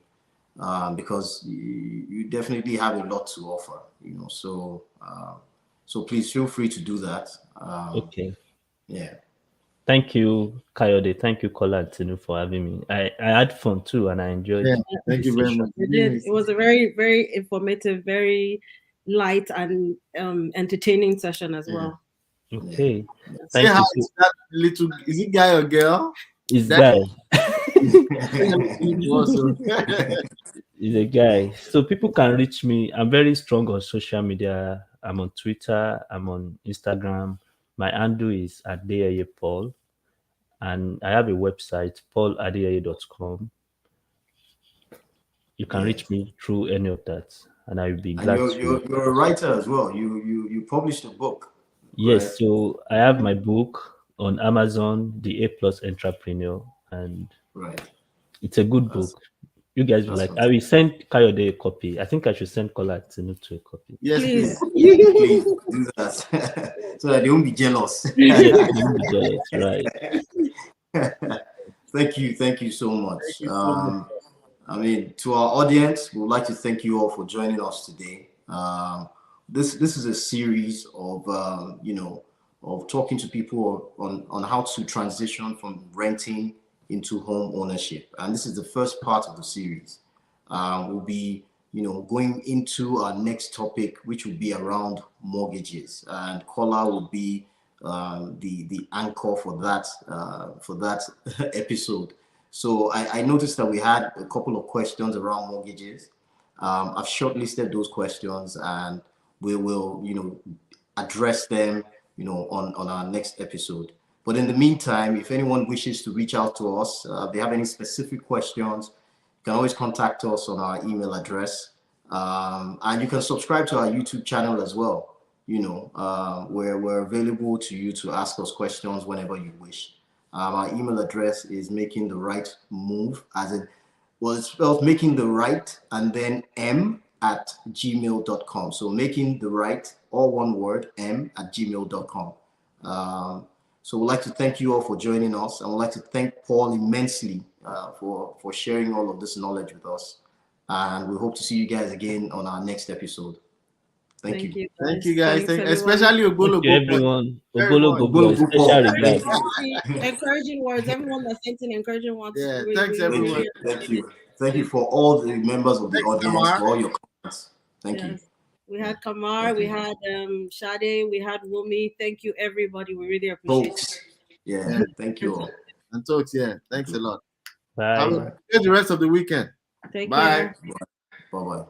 because you definitely have a lot to offer. So please feel free to do that. Okay. Yeah. Thank you, Kayode. Thank you, Kola and Tinu, for having me. I had fun too, and I enjoyed Yeah, the thank you very much. We did. It was a very, very informative, very light and entertaining session as well. Okay. Say Thank hi you. to that little, is it guy or girl? It's That- guy. Also. He's a guy. So people can reach me. I'm very strong on social media. I'm on Twitter. I'm on Instagram. My handle is Adeyeye Paul. And I have a website, pauladeyeye.com. You can reach me through any of that. And I will be And glad you're a writer as well. You published a book. Yes, right? so I have my book on Amazon, The A Plus Entrepreneur, and Right. it's a good That's- book. You guys will that's like. I will send Kayode a copy. I think I should send Kola Tinu to a copy. Yes, Please. Please do that so that they won't be jealous. Yes, you will be jealous, right? Thank you so much. I mean, to our audience, we would like to thank you all for joining us today. This is a series of of talking to people on how to transition from renting into home ownership, and this is the first part of the series. We'll be going into our next topic, which will be around mortgages, and Kola will be the anchor for that episode. So I noticed that we had a couple of questions around mortgages. I've shortlisted those questions, and we will address them on our next episode. But in the meantime, if anyone wishes to reach out to us, if they have any specific questions, you can always contact us on our email address. And you can subscribe to our YouTube channel as well. Where we're available to you to ask us questions whenever you wish. Our email address is making the right move, as in, well, it's spelled making the right and then m@gmail.com. So making the right, all one word, m@gmail.com. So we'd like to thank you all for joining us, and we'd like to thank Paul immensely for sharing all of this knowledge with us. And we hope to see you guys again on our next episode. Thank you. Thank you guys. Thanks, Especially Obolo. Thank you, everyone. Very Obolo much. Gogo, special regards. Encouraging words. Everyone that sent in encouraging words. Yeah, thanks, everyone. Thank you for all the members of the Thanks, audience Tamar. for all your comments. Thank you. We had Kamar, Thank we you. had Sade, we had Wumi. Thank you, everybody. We really appreciate Folks. it. Yeah, thank you all. And talks, yeah. Thanks a lot. Bye. Have a good the rest of the weekend. Take Bye. care. Bye-bye.